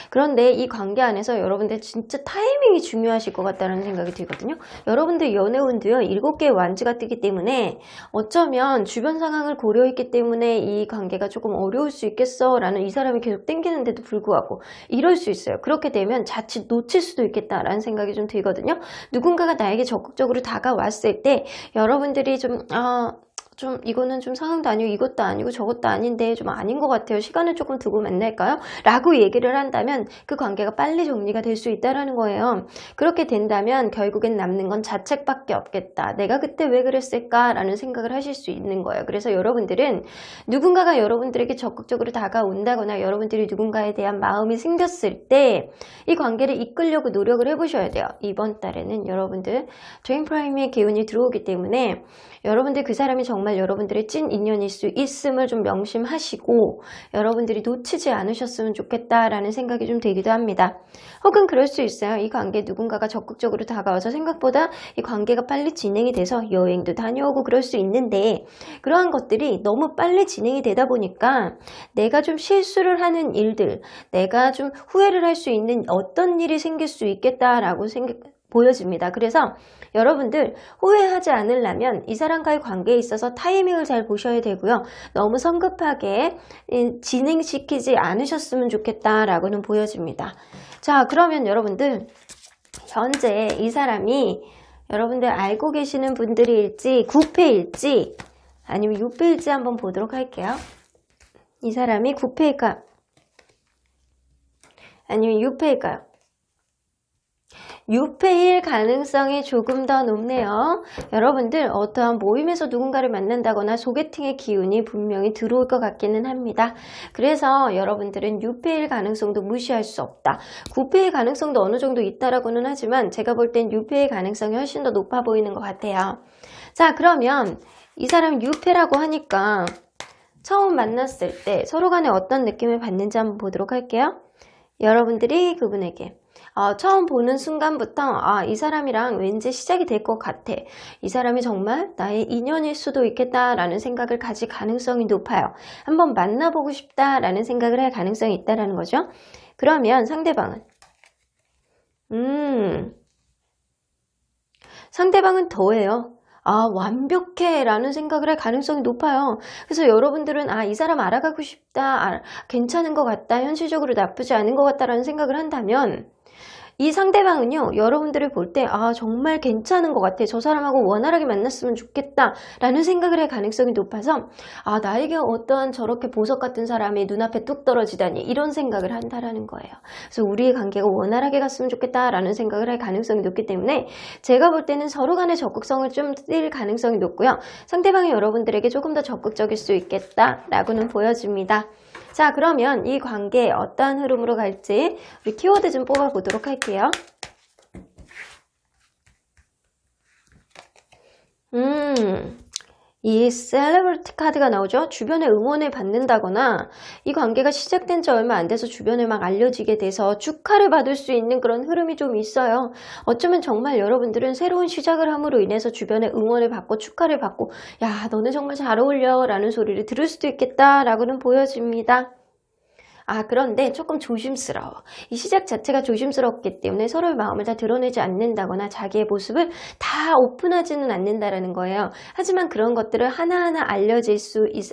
그런데 이 관계 안에서 여러분들 진짜 타이밍이 중요하실 것 같다는 생각이 들거든요. 여러분들 연애운도요 7개의 완지가 뜨기 때문에 어쩌면 주변 상황을 고려했기 때문에 이 관계가 조금 어려울 수 있겠어 라는 이 사람이 계속 땡기는데도 불구하고 이럴 수 있어요. 그렇게 되면 자칫 놓칠 수도 있겠다라는 생각이 좀 들거든요. 누군가가 나에게 적극적으로 다가왔을 때 여러분들이 좀 이거는 좀 상황도 아니고 이것도 아니고 저것도 아닌데 좀 아닌 것 같아요. 시간을 조금 두고 만날까요? 라고 얘기를 한다면 그 관계가 빨리 정리가 될 수 있다는 거예요. 그렇게 된다면 결국엔 남는 건 자책밖에 없겠다. 내가 그때 왜 그랬을까? 라는 생각을 하실 수 있는 거예요. 그래서 여러분들은 누군가가 여러분들에게 적극적으로 다가온다거나 여러분들이 누군가에 대한 마음이 생겼을 때 이 관계를 이끌려고 노력을 해보셔야 돼요. 이번 달에는 여러분들 트윈 프라임의 기운이 들어오기 때문에 여러분들 그 사람이 정말 여러분들의 찐 인연일 수 있음을 좀 명심하시고 여러분들이 놓치지 않으셨으면 좋겠다라는 생각이 좀 들기도 합니다. 혹은 그럴 수 있어요. 이 관계에 누군가가 적극적으로 다가와서 생각보다 이 관계가 빨리 진행이 돼서 여행도 다녀오고 그럴 수 있는데 그러한 것들이 너무 빨리 진행이 되다 보니까 내가 좀 실수를 하는 일들, 내가 좀 후회를 할 수 있는 어떤 일이 생길 수 있겠다라고 보여집니다. 그래서 여러분들 후회하지 않으려면 이 사람과의 관계에 있어서 타이밍을 잘 보셔야 되고요. 너무 성급하게 진행시키지 않으셨으면 좋겠다라고는 보여집니다. 자, 그러면 여러분들 현재 이 사람이 여러분들 알고 계시는 분들일지 9패일지 아니면 6패일지 한번 보도록 할게요. 이 사람이 9패일까요? 아니면 6패일까요? 6패일 가능성이 조금 더 높네요. 여러분들 어떠한 모임에서 누군가를 만난다거나 소개팅의 기운이 분명히 들어올 것 같기는 합니다. 그래서 여러분들은 6패일 가능성도 무시할 수 없다. 9패일 가능성도 어느 정도 있다라고는 하지만 제가 볼 땐 6패일 가능성이 훨씬 더 높아 보이는 것 같아요. 자, 그러면 이 사람 6패라고 하니까 처음 만났을 때 서로 간에 어떤 느낌을 받는지 한번 보도록 할게요. 여러분들이 그분에게 처음 보는 순간부터 이 사람이랑 왠지 시작이 될 것 같아. 이 사람이 정말 나의 인연일 수도 있겠다라는 생각을 가질 가능성이 높아요. 한번 만나보고 싶다라는 생각을 할 가능성이 있다라는 거죠. 그러면 상대방은 상대방은 더해요. 아, 완벽해 라는 생각을 할 가능성이 높아요. 그래서 여러분들은 이 사람 알아가고 싶다, 괜찮은 것 같다, 현실적으로 나쁘지 않은 것 같다라는 생각을 한다면 이 상대방은요, 여러분들을 볼 때, 정말 괜찮은 것 같아. 저 사람하고 원활하게 만났으면 좋겠다. 라는 생각을 할 가능성이 높아서, 나에게 어떠한 저렇게 보석 같은 사람이 눈앞에 뚝 떨어지다니, 이런 생각을 한다라는 거예요. 그래서 우리의 관계가 원활하게 갔으면 좋겠다. 라는 생각을 할 가능성이 높기 때문에, 제가 볼 때는 서로 간의 적극성을 좀 띨 가능성이 높고요. 상대방이 여러분들에게 조금 더 적극적일 수 있겠다. 라고는 보여집니다. 자, 그러면 이 관계에 어떠한 흐름으로 갈지 우리 키워드 좀 뽑아보도록 할게요. 이 셀레브리티 카드가 나오죠. 주변의 응원을 받는다거나 이 관계가 시작된 지 얼마 안 돼서 주변에 막 알려지게 돼서 축하를 받을 수 있는 그런 흐름이 좀 있어요. 어쩌면 정말 여러분들은 새로운 시작을 함으로 인해서 주변의 응원을 받고 축하를 받고 야, 너는 정말 잘 어울려 라는 소리를 들을 수도 있겠다라고는 보여집니다. 그런데 조금 조심스러워. 이 시작 자체가 조심스럽기 때문에 서로의 마음을 다 드러내지 않는다거나 자기의 모습을 다 오픈하지는 않는다라는 거예요. 하지만 그런 것들을 하나하나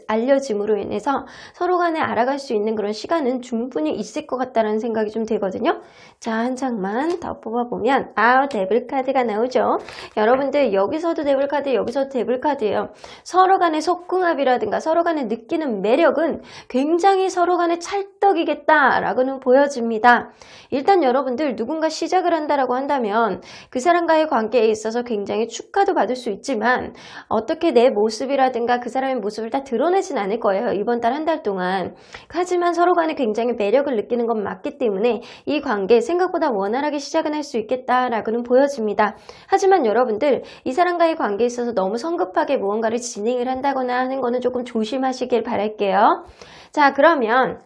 알려짐으로 인해서 서로 간에 알아갈 수 있는 그런 시간은 충분히 있을 것 같다는 생각이 좀 들거든요. 자, 한 장만 더 뽑아보면 데블 카드가 나오죠. 여러분들 여기서도 데블 카드, 여기서도 데블 카드예요. 서로 간의 속궁합이라든가 서로 간에 느끼는 매력은 굉장히 서로 간에 찰떡이겠다라고는 보여집니다. 일단 여러분들 누군가 시작을 한다라고 한다면 그 사람과의 관계에 있어서 굉장히 축하도 받을 수 있지만 어떻게 내 모습이라든가 그 사람의 모습을 다 드러내진 않을 거예요. 이번 달 한 달 동안. 하지만 서로 간에 굉장히 매력을 느끼는 건 맞기 때문에 이 관계 생각보다 원활하게 시작은 할 수 있겠다라고는 보여집니다. 하지만 여러분들 이 사람과의 관계에 있어서 너무 성급하게 무언가를 진행을 한다거나 하는 거는 조금 조심하시길 바랄게요. 자, 그러면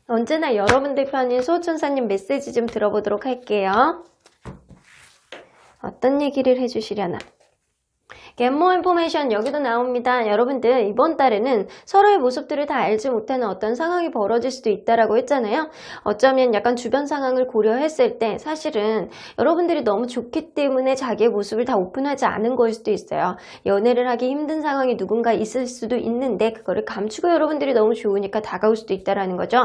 언제나 여러분들 편인 소천사님 메시지 좀 들어보도록 할게요. 어떤 얘기를 해주시려나? Get more information 여기도 나옵니다. 여러분들 이번 달에는 서로의 모습들을 다 알지 못하는 어떤 상황이 벌어질 수도 있다라고 했잖아요. 어쩌면 약간 주변 상황을 고려했을 때 사실은 여러분들이 너무 좋기 때문에 자기의 모습을 다 오픈하지 않은 거일 수도 있어요. 연애를 하기 힘든 상황이 누군가 있을 수도 있는데 그거를 감추고 여러분들이 너무 좋으니까 다가올 수도 있다라는 거죠.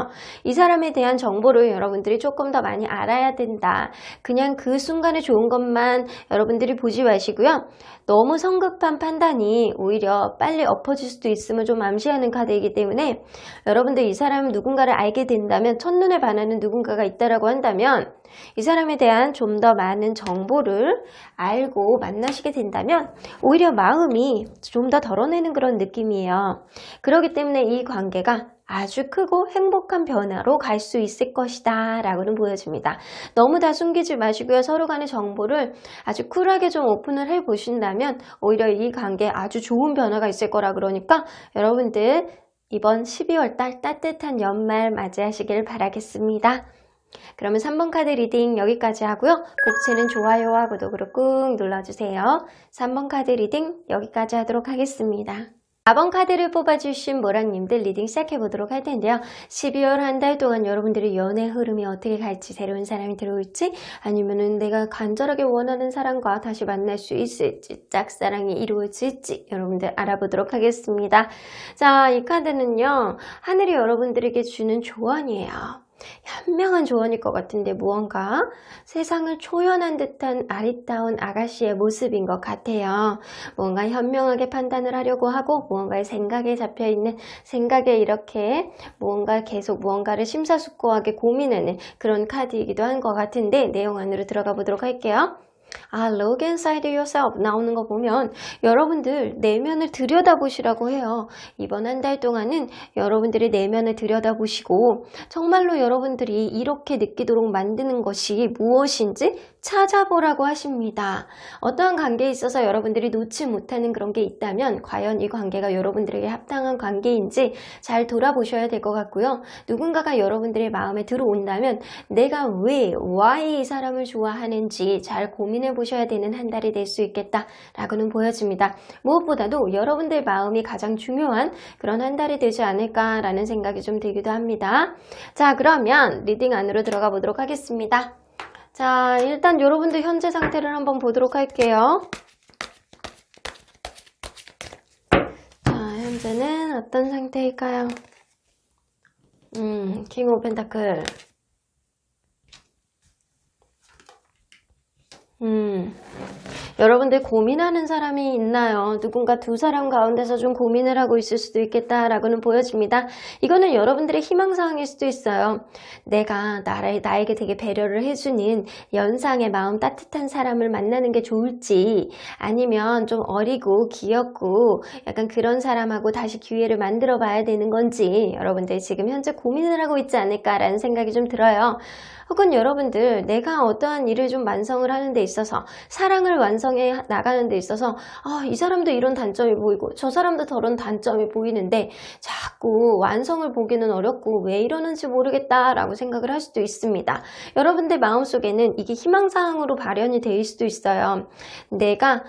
이 사람에 대한 정보를 여러분들이 조금 더 많이 알아야 된다. 그냥 그 순간에 좋은 것만 여러분들이 보지 마시고요. 너무 성급한 판단이 오히려 빨리 엎어질 수도 있음을 좀 암시하는 카드이기 때문에 여러분들 이 사람 누군가를 알게 된다면 첫눈에 반하는 누군가가 있다라고 한다면 이 사람에 대한 좀 더 많은 정보를 알고 만나시게 된다면 오히려 마음이 좀 더 덜어내는 그런 느낌이에요. 그렇기 때문에 이 관계가 아주 크고 행복한 변화로 갈 수 있을 것이다 라고는 보여집니다. 너무 다 숨기지 마시고요. 서로 간의 정보를 아주 쿨하게 좀 오픈을 해 보신다면 오히려 이 관계에 아주 좋은 변화가 있을 거라 그러니까 여러분들 이번 12월 달 따뜻한 연말 맞이하시길 바라겠습니다. 그러면 3번 카드 리딩 여기까지 하고요. 복채는 좋아요와 구독으로 꾹 눌러주세요. 3번 카드 리딩 여기까지 하도록 하겠습니다. 4번 카드를 뽑아주신 모랑님들 리딩 시작해보도록 할 텐데요. 12월 한 달 동안 여러분들의 연애 흐름이 어떻게 갈지, 새로운 사람이 들어올지, 아니면은 내가 간절하게 원하는 사람과 다시 만날 수 있을지, 짝사랑이 이루어질지 여러분들 알아보도록 하겠습니다. 자, 이 카드는요. 하늘이 여러분들에게 주는 조언이에요. 현명한 조언일 것 같은데 무언가 세상을 초연한 듯한 아리따운 아가씨의 모습인 것 같아요. 뭔가 현명하게 판단을 하려고 하고 무언가의 생각에 잡혀있는 생각에 이렇게 뭔가 계속 무언가를 심사숙고하게 고민하는 그런 카드이기도 한 것 같은데 내용 안으로 들어가 보도록 할게요. Look inside yourself 나오는 거 보면 여러분들 내면을 들여다보시라고 해요. 이번 한 달 동안은 여러분들이 내면을 들여다보시고 정말로 여러분들이 이렇게 느끼도록 만드는 것이 무엇인지 찾아보라고 하십니다. 어떠한 관계에 있어서 여러분들이 놓지 못하는 그런 게 있다면 과연 이 관계가 여러분들에게 합당한 관계인지 잘 돌아보셔야 될 것 같고요. 누군가가 여러분들의 마음에 들어온다면 내가 why 이 사람을 좋아하는지 잘 고민해 보셔야 되는 한 달이 될 수 있겠다라고는 보여집니다. 무엇보다도 여러분들 마음이 가장 중요한 그런 한 달이 되지 않을까라는 생각이 좀 들기도 합니다. 자, 그러면 리딩 안으로 들어가 보도록 하겠습니다. 자, 일단 여러분들 현재 상태를 한번 보도록 할게요. 자, 현재는 어떤 상태일까요? 킹 오브 펜타클. 여러분들 고민하는 사람이 있나요? 누군가 두 사람 가운데서 좀 고민을 하고 있을 수도 있겠다라고는 보여집니다. 이거는 여러분들의 희망사항일 수도 있어요. 내가 나에게 되게 배려를 해주는 연상의 마음 따뜻한 사람을 만나는 게 좋을지, 아니면 좀 어리고 귀엽고 약간 그런 사람하고 다시 기회를 만들어 봐야 되는 건지 여러분들 지금 현재 고민을 하고 있지 않을까라는 생각이 좀 들어요. 혹은 여러분들 내가 어떠한 일을 좀 완성을 하는 데 있어서, 사랑을 완성해 나가는 데 있어서 이 사람도 이런 단점이 보이고 저 사람도 저런 단점이 보이는데 자꾸 완성을 보기는 어렵고 왜 이러는지 모르겠다라고 생각을 할 수도 있습니다. 여러분들 마음속에는 이게 희망사항으로 발현이 될 수도 있어요. 내가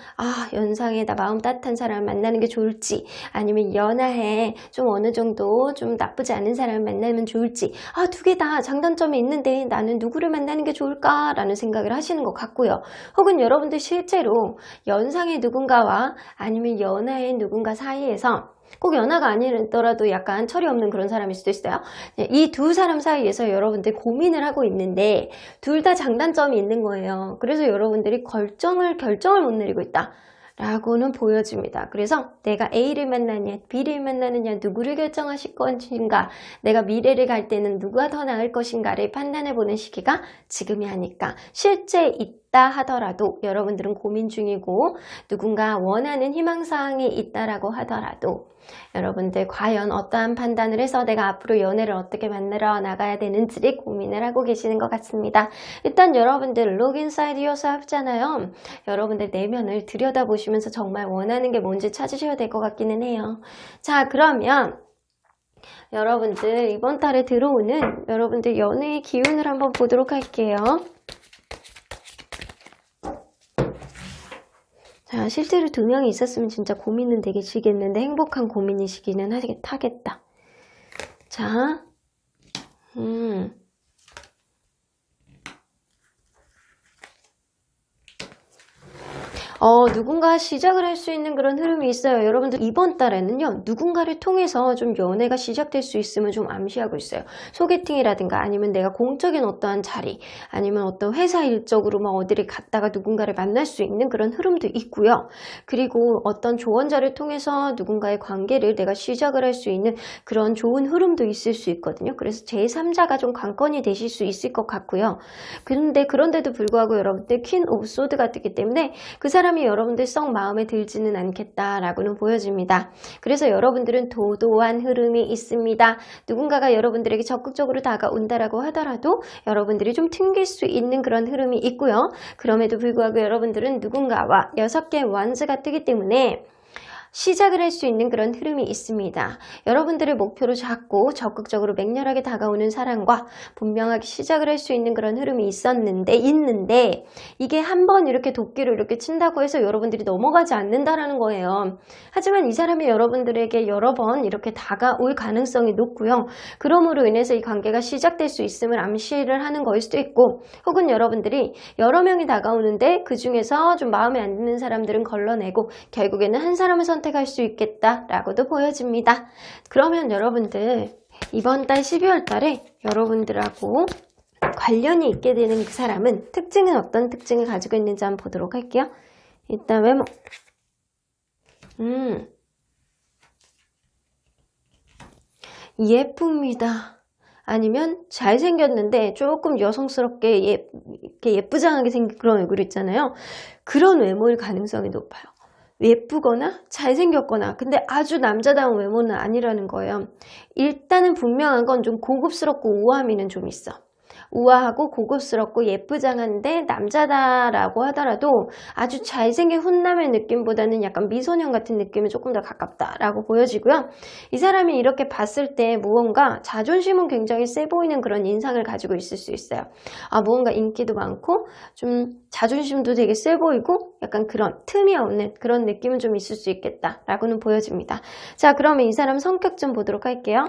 연상에 나 마음 따뜻한 사람을 만나는 게 좋을지, 아니면 연하에 좀 어느 정도 좀 나쁘지 않은 사람을 만나면 좋을지, 두 개 다 장단점이 있는데 나는 누구를 만나는 게 좋을까라는 생각을 하시는 것 같고요. 혹은 여러분들 실제로 연상의 누군가와 아니면 연하의 누군가 사이에서, 꼭 연하가 아니더라도 약간 철이 없는 그런 사람일 수도 있어요. 이 두 사람 사이에서 여러분들 고민을 하고 있는데 둘 다 장단점이 있는 거예요. 그래서 여러분들이 결정을 못 내리고 있다 라고는 보여집니다. 그래서 내가 A를 만나느냐 B를 만나느냐 누구를 결정하실 것인가, 내가 미래를 갈 때는 누가 더 나을 것인가를 판단해보는 시기가 지금이 아닐까. 실제 있다 하더라도 여러분들은 고민 중이고 누군가 원하는 희망사항이 있다라고 하더라도 여러분들 과연 어떠한 판단을 해서 내가 앞으로 연애를 어떻게 만들어 나가야 되는지를 고민을 하고 계시는 것 같습니다. 일단 여러분들 Look inside yourself잖아요. 여러분들 내면을 들여다보시면서 정말 원하는 게 뭔지 찾으셔야 될 것 같기는 해요. 자, 그러면 여러분들 이번 달에 들어오는 여러분들 연애의 기운을 한번 보도록 할게요. 자, 실제로 두 명이 있었으면 진짜 고민은 되게 지겠는데 행복한 고민이시기는 하겠다. 자, 누군가 시작을 할 수 있는 그런 흐름이 있어요. 여러분들 이번 달에는요, 누군가를 통해서 좀 연애가 시작될 수 있음을 좀 암시하고 있어요. 소개팅이라든가 아니면 내가 공적인 어떠한 자리, 아니면 어떤 회사 일적으로 막 어디를 갔다가 누군가를 만날 수 있는 그런 흐름도 있고요. 그리고 어떤 조언자를 통해서 누군가의 관계를 내가 시작을 할 수 있는 그런 좋은 흐름도 있을 수 있거든요. 그래서 제3자가 좀 관건이 되실 수 있을 것 같고요. 그런데도 불구하고 여러분들 퀸 오브 소드가 뜨기 때문에 그 사람이 여러분들 썩 마음에 들지는 않겠다라고는 보여집니다. 그래서 여러분들은 도도한 흐름이 있습니다. 누군가가 여러분들에게 적극적으로 다가온다라고 하더라도 여러분들이 좀 튕길 수 있는 그런 흐름이 있고요. 그럼에도 불구하고 여러분들은 누군가와 6개의 완즈가 뜨기 때문에 시작을 할 수 있는 그런 흐름이 있습니다. 여러분들의 목표로 잡고 적극적으로 맹렬하게 다가오는 사랑과 분명하게 시작을 할 수 있는 그런 흐름이 있는데 이게 한번 이렇게 도끼로 이렇게 친다고 해서 여러분들이 넘어가지 않는다라는 거예요. 하지만 이 사람이 여러분들에게 여러 번 이렇게 다가올 가능성이 높고요. 그러므로 인해서 이 관계가 시작될 수 있음을 암시를 하는 거일 수도 있고, 혹은 여러분들이 여러 명이 다가오는데 그 중에서 좀 마음에 안 드는 사람들은 걸러내고 결국에는 한 사람을 선택할 수 있겠다라고도 보여집니다. 그러면 여러분들 이번 달 12월 달에 여러분들하고 관련이 있게 되는 그 사람은 어떤 특징을 가지고 있는지 한번 보도록 할게요. 일단 외모. 예쁩니다. 아니면 잘생겼는데 조금 여성스럽게 예쁘장하게 생긴 그런 얼굴 있잖아요. 그런 외모일 가능성이 높아요. 예쁘거나 잘생겼거나, 근데 아주 남자다운 외모는 아니라는 거예요. 일단은 분명한 건 좀 고급스럽고 우아미는 좀 있어. 우아하고 고급스럽고 예쁘장한데 남자다라고 하더라도 아주 잘생긴 훈남의 느낌보다는 약간 미소년 같은 느낌이 조금 더 가깝다라고 보여지고요. 이 사람이 이렇게 봤을 때 무언가 자존심은 굉장히 세 보이는 그런 인상을 가지고 있을 수 있어요. 무언가 인기도 많고 좀 자존심도 되게 세 보이고 약간 그런 틈이 없는 그런 느낌은 좀 있을 수 있겠다라고는 보여집니다. 자, 그러면 이 사람 성격 좀 보도록 할게요.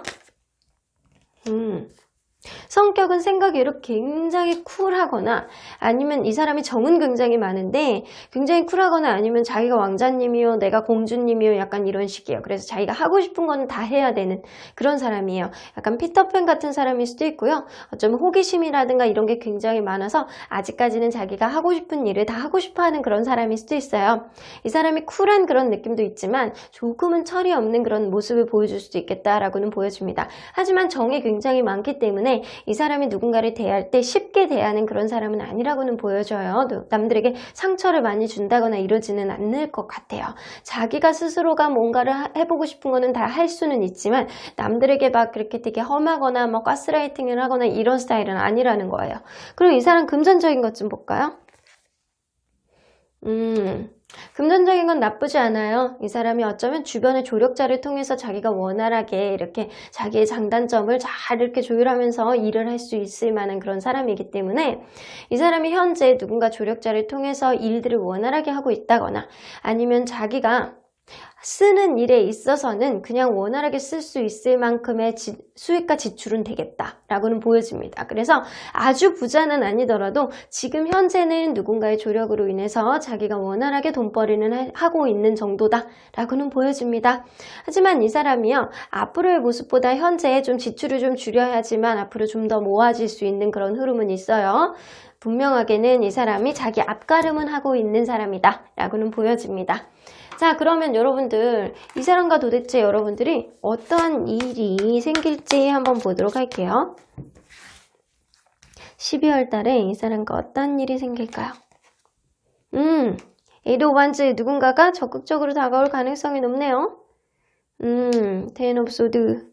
성격은 생각이 이렇게 굉장히 쿨하거나 아니면 이 사람이 정은 굉장히 많은데 굉장히 쿨하거나 아니면 자기가 왕자님이요 내가 공주님이요 약간 이런 식이에요. 그래서 자기가 하고 싶은 건 다 해야 되는 그런 사람이에요. 약간 피터팬 같은 사람일 수도 있고요. 어쩌면 호기심이라든가 이런 게 굉장히 많아서 아직까지는 자기가 하고 싶은 일을 다 하고 싶어 하는 그런 사람일 수도 있어요. 이 사람이 쿨한 그런 느낌도 있지만 조금은 철이 없는 그런 모습을 보여줄 수도 있겠다라고는 보여줍니다. 하지만 정이 굉장히 많기 때문에 이 사람이 누군가를 대할 때 쉽게 대하는 그런 사람은 아니라고는 보여져요. 남들에게 상처를 많이 준다거나 이러지는 않을 것 같아요. 자기가 스스로가 뭔가를 해보고 싶은 거는 다 할 수는 있지만 남들에게 막 그렇게 되게 험하거나 뭐 가스라이팅을 하거나 이런 스타일은 아니라는 거예요. 그럼 이 사람 금전적인 것 좀 볼까요? 금전적인 건 나쁘지 않아요. 이 사람이 어쩌면 주변의 조력자를 통해서 자기가 원활하게 이렇게 자기의 장단점을 잘 이렇게 조율하면서 일을 할 수 있을 만한 그런 사람이기 때문에 이 사람이 현재 누군가 조력자를 통해서 일들을 원활하게 하고 있다거나 아니면 자기가 쓰는 일에 있어서는 그냥 원활하게 쓸 수 있을 만큼의 수익과 지출은 되겠다라고는 보여집니다. 그래서 아주 부자는 아니더라도 지금 현재는 누군가의 조력으로 인해서 자기가 원활하게 돈벌이는 하고 있는 정도다라고는 보여집니다. 하지만 이 사람이요, 앞으로의 모습보다 현재 좀 지출을 좀 줄여야지만 앞으로 좀 더 모아질 수 있는 그런 흐름은 있어요. 분명하게는 이 사람이 자기 앞가름은 하고 있는 사람이다 라고는 보여집니다. 자, 그러면 여러분들 이 사람과 도대체 여러분들이 어떠한 일이 생길지 한번 보도록 할게요. 12월 달에 이 사람과 어떤 일이 생길까요? 에이드 오브 완즈 누군가가 적극적으로 다가올 가능성이 높네요. 텐 오브 소드.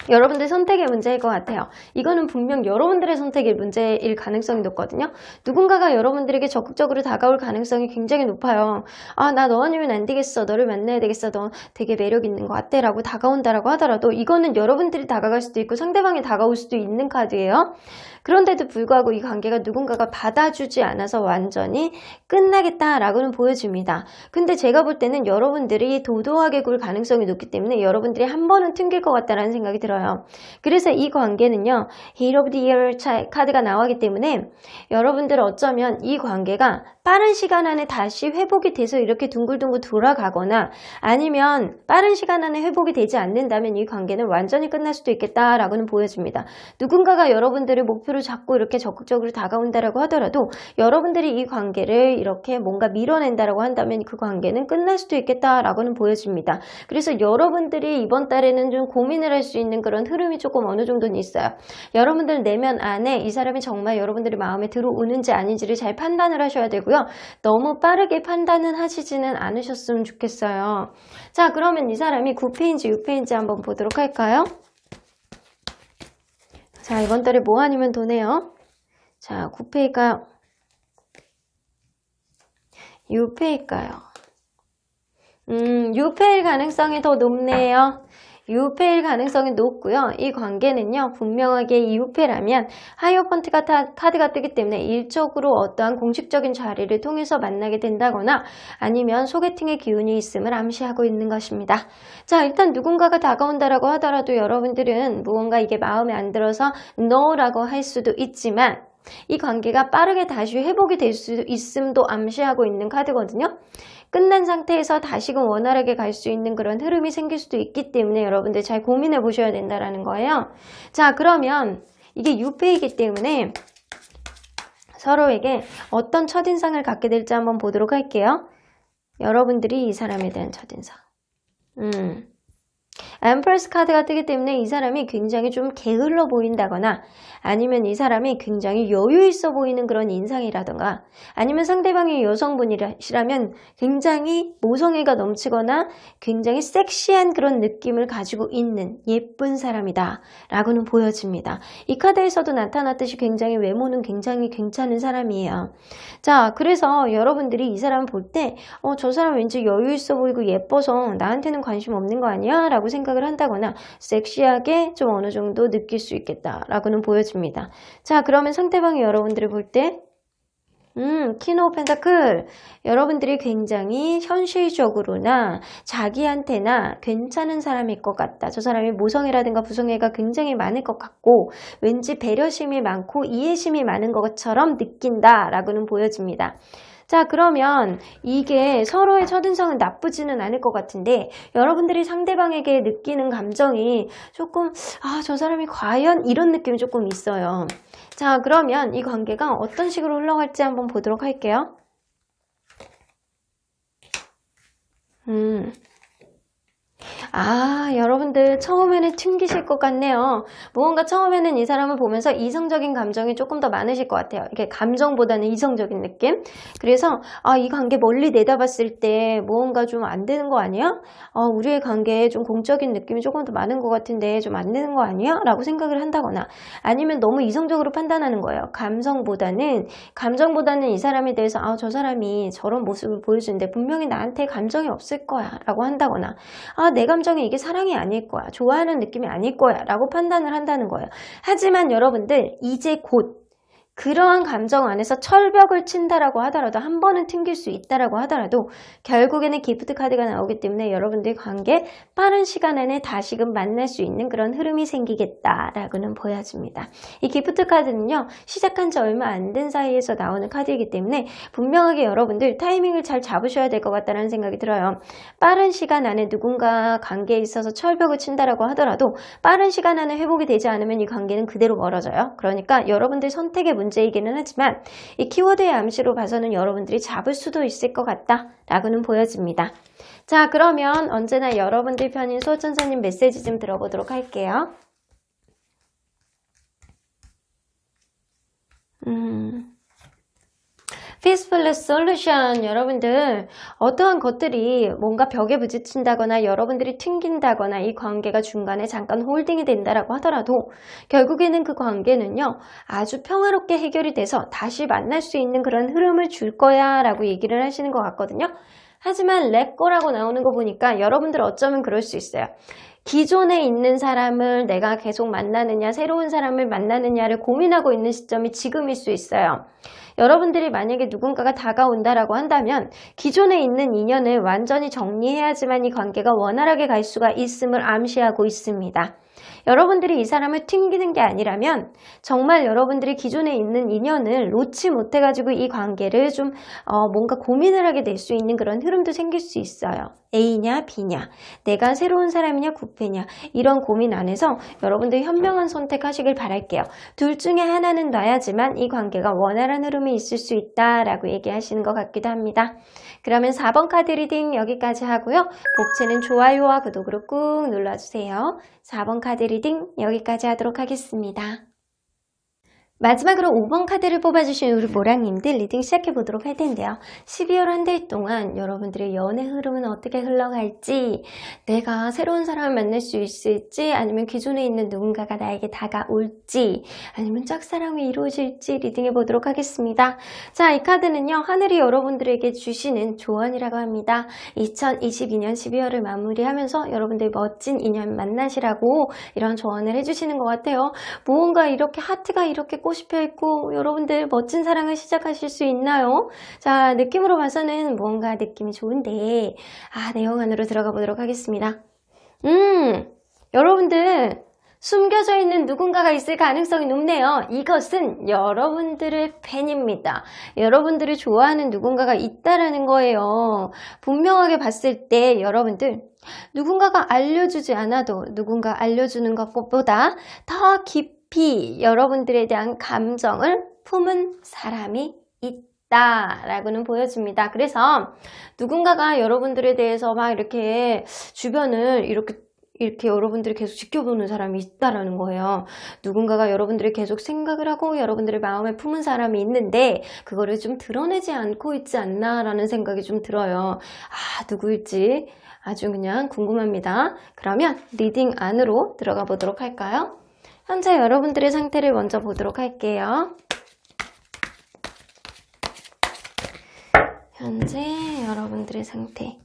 여러분들 선택의 문제일 것 같아요. 이거는 분명 여러분들의 선택의 문제일 가능성이 높거든요. 누군가가 여러분들에게 적극적으로 다가올 가능성이 굉장히 높아요. 아, 나 너 아니면 안 되겠어. 너를 만나야 되겠어. 너 되게 매력 있는 것 같아. 라고 다가온다라고 하더라도 이거는 여러분들이 다가갈 수도 있고 상대방이 다가올 수도 있는 카드예요. 그런데도 불구하고 이 관계가 누군가가 받아주지 않아서 완전히 끝나겠다라고는 보여집니다. 근데 제가 볼 때는 여러분들이 도도하게 굴 가능성이 높기 때문에 여러분들이 한 번은 튕길 것 같다는 생각이 들어요. 그래서 이 관계는요, Hero of the Year 카드가 나오기 때문에 여러분들은 어쩌면 이 관계가 빠른 시간 안에 다시 회복이 돼서 이렇게 둥글둥글 돌아가거나 아니면 빠른 시간 안에 회복이 되지 않는다면 이 관계는 완전히 끝날 수도 있겠다라고는 보여집니다. 누군가가 여러분들의 목표를 잡고 이렇게 적극적으로 다가온다라고 하더라도 여러분들이 이 관계를 이렇게 뭔가 밀어낸다라고 한다면 그 관계는 끝날 수도 있겠다라고는 보여집니다. 그래서 여러분들이 이번 달에는 좀 고민을 할 수 있는 그런 흐름이 조금 어느 정도는 있어요. 여러분들 내면 안에 이 사람이 정말 여러분들의 마음에 들어오는지 아닌지를 잘 판단을 하셔야 되고요. 너무 빠르게 판단은 하시지는 않으셨으면 좋겠어요. 자, 그러면 이 사람이 9페인지, 6페인지 한번 보도록 할까요? 자, 이번 달에 뭐 아니면 도네요. 자, 9페일까요? 6페일까요? 6페일 가능성이 더 높네요. 6페일 가능성이 높고요. 이 관계는요, 분명하게 이 6페라면 하이어펀트 카드가 뜨기 때문에 일적으로 어떠한 공식적인 자리를 통해서 만나게 된다거나 아니면 소개팅의 기운이 있음을 암시하고 있는 것입니다. 자, 일단 누군가가 다가온다라고 하더라도 여러분들은 무언가 이게 마음에 안 들어서 NO라고 할 수도 있지만 이 관계가 빠르게 다시 회복이 될 수 있음도 암시하고 있는 카드거든요. 끝난 상태에서 다시금 원활하게 갈 수 있는 그런 흐름이 생길 수도 있기 때문에 여러분들 잘 고민해 보셔야 된다는 거예요. 자, 그러면 이게 6페이기 때문에 서로에게 어떤 첫인상을 갖게 될지 한번 보도록 할게요. 여러분들이 이 사람에 대한 첫인상. 엠프레스 카드가 뜨기 때문에 이 사람이 굉장히 좀 게을러 보인다거나 아니면 이 사람이 굉장히 여유 있어 보이는 그런 인상이라던가 아니면 상대방이 여성분이시라면 굉장히 모성애가 넘치거나 굉장히 섹시한 그런 느낌을 가지고 있는 예쁜 사람이다 라고는 보여집니다. 이 카드에서도 나타났듯이 굉장히 외모는 굉장히 괜찮은 사람이에요. 자, 그래서 여러분들이 이 사람 볼 때 저 사람 왠지 여유 있어 보이고 예뻐서 나한테는 관심 없는 거 아니야? 라고 생각을 한다거나 섹시하게 좀 어느 정도 느낄 수 있겠다라고는 보여집니다. 자, 그러면 상대방이 여러분들을 볼 때 퀸 오브 펜타클. 여러분들이 굉장히 현실적으로나 자기한테나 괜찮은 사람일 것 같다. 저 사람이 모성애라든가 부성애가 굉장히 많을 것 같고 왠지 배려심이 많고 이해심이 많은 것처럼 느낀다라고는 보여집니다. 자, 그러면 이게 서로의 첫인상은 나쁘지는 않을 것 같은데 여러분들이 상대방에게 느끼는 감정이 조금 저 사람이 과연 이런 느낌이 조금 있어요. 자, 그러면 이 관계가 어떤 식으로 흘러갈지 한번 보도록 할게요. 여러분들 처음에는 튕기실 것 같네요. 무언가 처음에는 이 사람을 보면서 이성적인 감정이 조금 더 많으실 것 같아요. 이게 감정보다는 이성적인 느낌. 그래서 이 관계 멀리 내다봤을 때 무언가 좀 안 되는 거 아니야? 우리의 관계에 좀 공적인 느낌이 조금 더 많은 것 같은데 좀 안 되는 거 아니야? 라고 생각을 한다거나 아니면 너무 이성적으로 판단하는 거예요. 감정보다는 이 사람에 대해서 저 사람이 저런 모습을 보여주는데 분명히 나한테 감정이 없을 거야 라고 한다거나 내 감정이 이게 사랑이 아닐 거야. 좋아하는 느낌이 아닐 거야. 라고 판단을 한다는 거예요. 하지만 여러분들 이제 곧 그러한 감정 안에서 철벽을 친다라고 하더라도 한 번은 튕길 수 있다라고 하더라도 결국에는 기프트 카드가 나오기 때문에 여러분들의 관계 빠른 시간 안에 다시금 만날 수 있는 그런 흐름이 생기겠다라고는 보여집니다. 이 기프트 카드는요. 시작한 지 얼마 안 된 사이에서 나오는 카드이기 때문에 분명하게 여러분들 타이밍을 잘 잡으셔야 될 것 같다는 생각이 들어요. 빠른 시간 안에 누군가 관계에 있어서 철벽을 친다라고 하더라도 빠른 시간 안에 회복이 되지 않으면 이 관계는 그대로 멀어져요. 그러니까 여러분들 선택의 문제이기는 하지만 이 키워드의 암시로 봐서는 여러분들이 잡을 수도 있을 것 같다 라고는 보여집니다. 자, 그러면 언제나 여러분들 편인 수호천사님 메시지 좀 들어보도록 할게요. Peacefulness Solution. 여러분들 어떠한 것들이 뭔가 벽에 부딪힌다거나 여러분들이 튕긴다거나 이 관계가 중간에 잠깐 홀딩이 된다라고 하더라도 결국에는 그 관계는요 아주 평화롭게 해결이 돼서 다시 만날 수 있는 그런 흐름을 줄 거야 라고 얘기를 하시는 것 같거든요. 하지만 let go라고 나오는 거 보니까 여러분들 어쩌면 그럴 수 있어요. 기존에 있는 사람을 내가 계속 만나느냐 새로운 사람을 만나느냐를 고민하고 있는 시점이 지금일 수 있어요. 여러분들이 만약에 누군가가 다가온다라고 한다면 기존에 있는 인연을 완전히 정리해야지만 이 관계가 원활하게 갈 수가 있음을 암시하고 있습니다. 여러분들이 이 사람을 튕기는 게 아니라면 정말 여러분들이 기존에 있는 인연을 놓지 못해가지고 이 관계를 좀 뭔가 고민을 하게 될 수 있는 그런 흐름도 생길 수 있어요. A냐 B냐 내가 새로운 사람이냐 구패냐 이런 고민 안에서 여러분들 현명한 선택하시길 바랄게요. 둘 중에 하나는 놔야지만 이 관계가 원활한 흐름이 있을 수 있다라고 얘기하시는 것 같기도 합니다. 그러면 4번 카드 리딩 여기까지 하고요. 복채는 좋아요와 구독으로 꾹 눌러주세요. 4번 카드 리딩 여기까지 하도록 하겠습니다. 마지막으로 5번 카드를 뽑아주신 우리 모랑님들 리딩 시작해보도록 할 텐데요. 12월 한 달 동안 여러분들의 연애 흐름은 어떻게 흘러갈지, 내가 새로운 사람을 만날 수 있을지, 아니면 기존에 있는 누군가가 나에게 다가올지, 아니면 짝사랑이 이루어질지 리딩해보도록 하겠습니다. 자, 이 카드는요. 하늘이 여러분들에게 주시는 조언이라고 합니다. 2022년 12월을 마무리하면서 여러분들 멋진 인연 만나시라고 이런 조언을 해주시는 것 같아요. 무언가 이렇게 하트가 이렇게 꽃이 펴있고 여러분들 멋진 사랑을 시작하실 수 있나요? 자, 느낌으로 봐서는 뭔가 느낌이 좋은데 내용 안으로 들어가 보도록 하겠습니다. 여러분들 숨겨져 있는 누군가가 있을 가능성이 높네요. 이것은 여러분들의 팬입니다. 여러분들이 좋아하는 누군가가 있다라는 거예요. 분명하게 봤을 때 여러분들 누군가가 알려주지 않아도 누군가 알려주는 것보다 더 깊이 여러분들에 대한 감정을 품은 사람이 있다 라고는 보여집니다. 그래서 누군가가 여러분들에 대해서 막 이렇게 주변을 이렇게 여러분들이 계속 지켜보는 사람이 있다라는 거예요. 누군가가 여러분들이 계속 생각을 하고 여러분들의 마음에 품은 사람이 있는데 그거를 좀 드러내지 않고 있지 않나 라는 생각이 좀 들어요. 누구일지 아주 그냥 궁금합니다. 그러면 리딩 안으로 들어가 보도록 할까요? 현재 여러분들의 상태를 먼저 보도록 할게요. 현재 여러분들의 상태.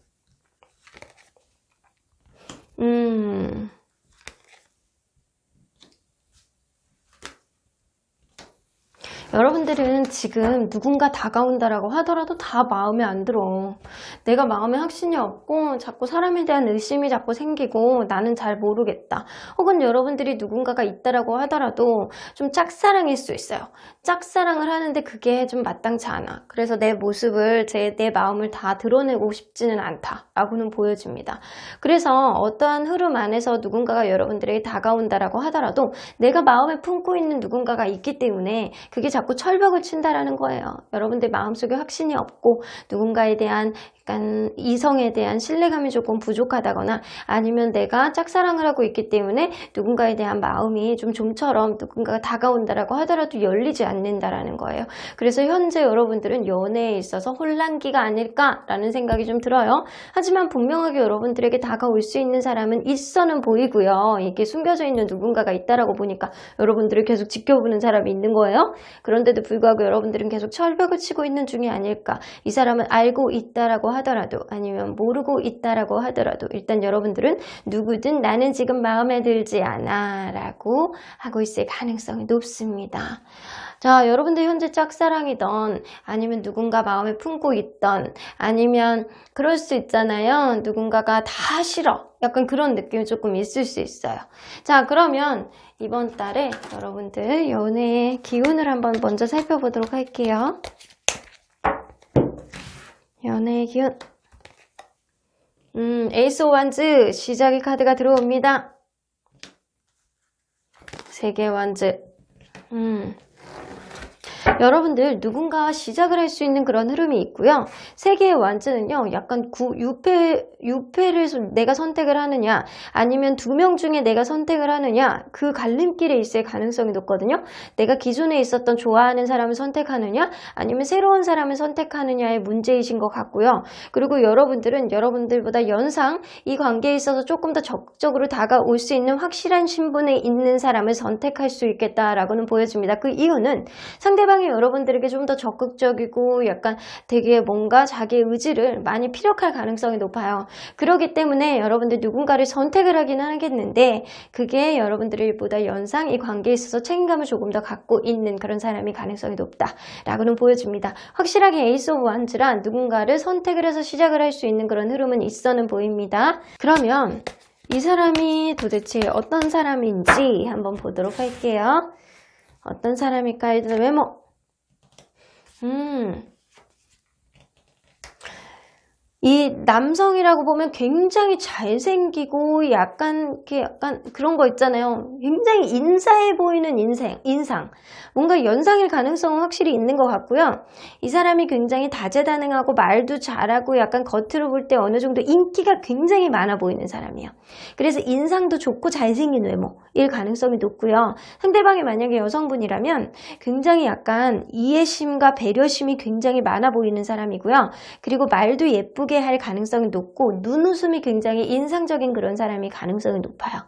여러분들은 지금 누군가 다가온다라고 하더라도 다 마음에 안 들어. 내가 마음에 확신이 없고 자꾸 사람에 대한 의심이 자꾸 생기고 나는 잘 모르겠다. 혹은 여러분들이 누군가가 있다라고 하더라도 좀 짝사랑일 수 있어요. 짝사랑을 하는데 그게 좀 마땅치 않아. 그래서 내 모습을, 내 마음을 다 드러내고 싶지는 않다라고는 보여집니다. 그래서 어떠한 흐름 안에서 누군가가 여러분들에게 다가온다라고 하더라도 내가 마음에 품고 있는 누군가가 있기 때문에 그게 자꾸 철벽을 친다라는 거예요. 여러분들 마음속에 확신이 없고 누군가에 대한 약간 이성에 대한 신뢰감이 조금 부족하다거나 아니면 내가 짝사랑을 하고 있기 때문에 누군가에 대한 마음이 좀처럼 누군가가 다가온다라고 하더라도 열리지 않는다라는 거예요. 그래서 현재 여러분들은 연애에 있어서 혼란기가 아닐까라는 생각이 좀 들어요. 하지만 분명하게 여러분들에게 다가올 수 있는 사람은 있어는 보이고요. 이게 숨겨져 있는 누군가가 있다라고 보니까 여러분들을 계속 지켜보는 사람이 있는 거예요. 그런데도 불구하고 여러분들은 계속 철벽을 치고 있는 중이 아닐까. 이 사람은 알고 있다라고 하더라도 아니면 모르고 있다라고 하더라도 일단 여러분들은 누구든 나는 지금 마음에 들지 않아 라고 하고 있을 가능성이 높습니다. 자, 여러분들 현재 짝사랑이던 아니면 누군가 마음에 품고 있던 아니면 그럴 수 있잖아요. 누군가가 다 싫어. 약간 그런 느낌이 조금 있을 수 있어요. 자, 그러면 이번 달에 여러분들 연애의 기운을 한번 먼저 살펴보도록 할게요. 연애의 기운. 에이스 오브 완즈 시작의 카드가 들어옵니다. 세계 완즈. 여러분들 누군가 시작을 할 수 있는 그런 흐름이 있고요. 세계의 완즈는요. 약간 6패를 내가 선택을 하느냐 아니면 2명 중에 내가 선택을 하느냐 그 갈림길에 있을 가능성이 높거든요. 내가 기존에 있었던 좋아하는 사람을 선택하느냐 아니면 새로운 사람을 선택하느냐의 문제이신 것 같고요. 그리고 여러분들은 여러분들보다 연상 이 관계에 있어서 조금 더 적극적으로 다가올 수 있는 확실한 신분에 있는 사람을 선택할 수 있겠다라고는 보여집니다. 그 이유는 상대방이 여러분들에게 좀 더 적극적이고 약간 되게 뭔가 자기의 의지를 많이 피력할 가능성이 높아요. 그렇기 때문에 여러분들 누군가를 선택을 하긴 하겠는데 그게 여러분들보다 연상 이 관계에 있어서 책임감을 조금 더 갖고 있는 그런 사람이 가능성이 높다라고는 보여집니다. 확실하게 에이스 오브 완즈란 누군가를 선택을 해서 시작을 할 수 있는 그런 흐름은 있어는 보입니다. 그러면 이 사람이 도대체 어떤 사람인지 한번 보도록 할게요. 어떤 사람일까? 일단 외모. 이 남성이라고 보면 굉장히 잘생기고 약간 그런 거 있잖아요. 굉장히 인사해 보이는 인상. 뭔가 연상일 가능성은 확실히 있는 것 같고요. 이 사람이 굉장히 다재다능하고 말도 잘하고 약간 겉으로 볼 때 어느 정도 인기가 굉장히 많아 보이는 사람이에요. 그래서 인상도 좋고 잘생긴 외모일 가능성이 높고요. 상대방이 만약에 여성분이라면 굉장히 약간 이해심과 배려심이 굉장히 많아 보이는 사람이고요. 그리고 말도 예쁘게 할 가능성이 높고 눈웃음이 굉장히 인상적인 그런 사람이 가능성이 높아요.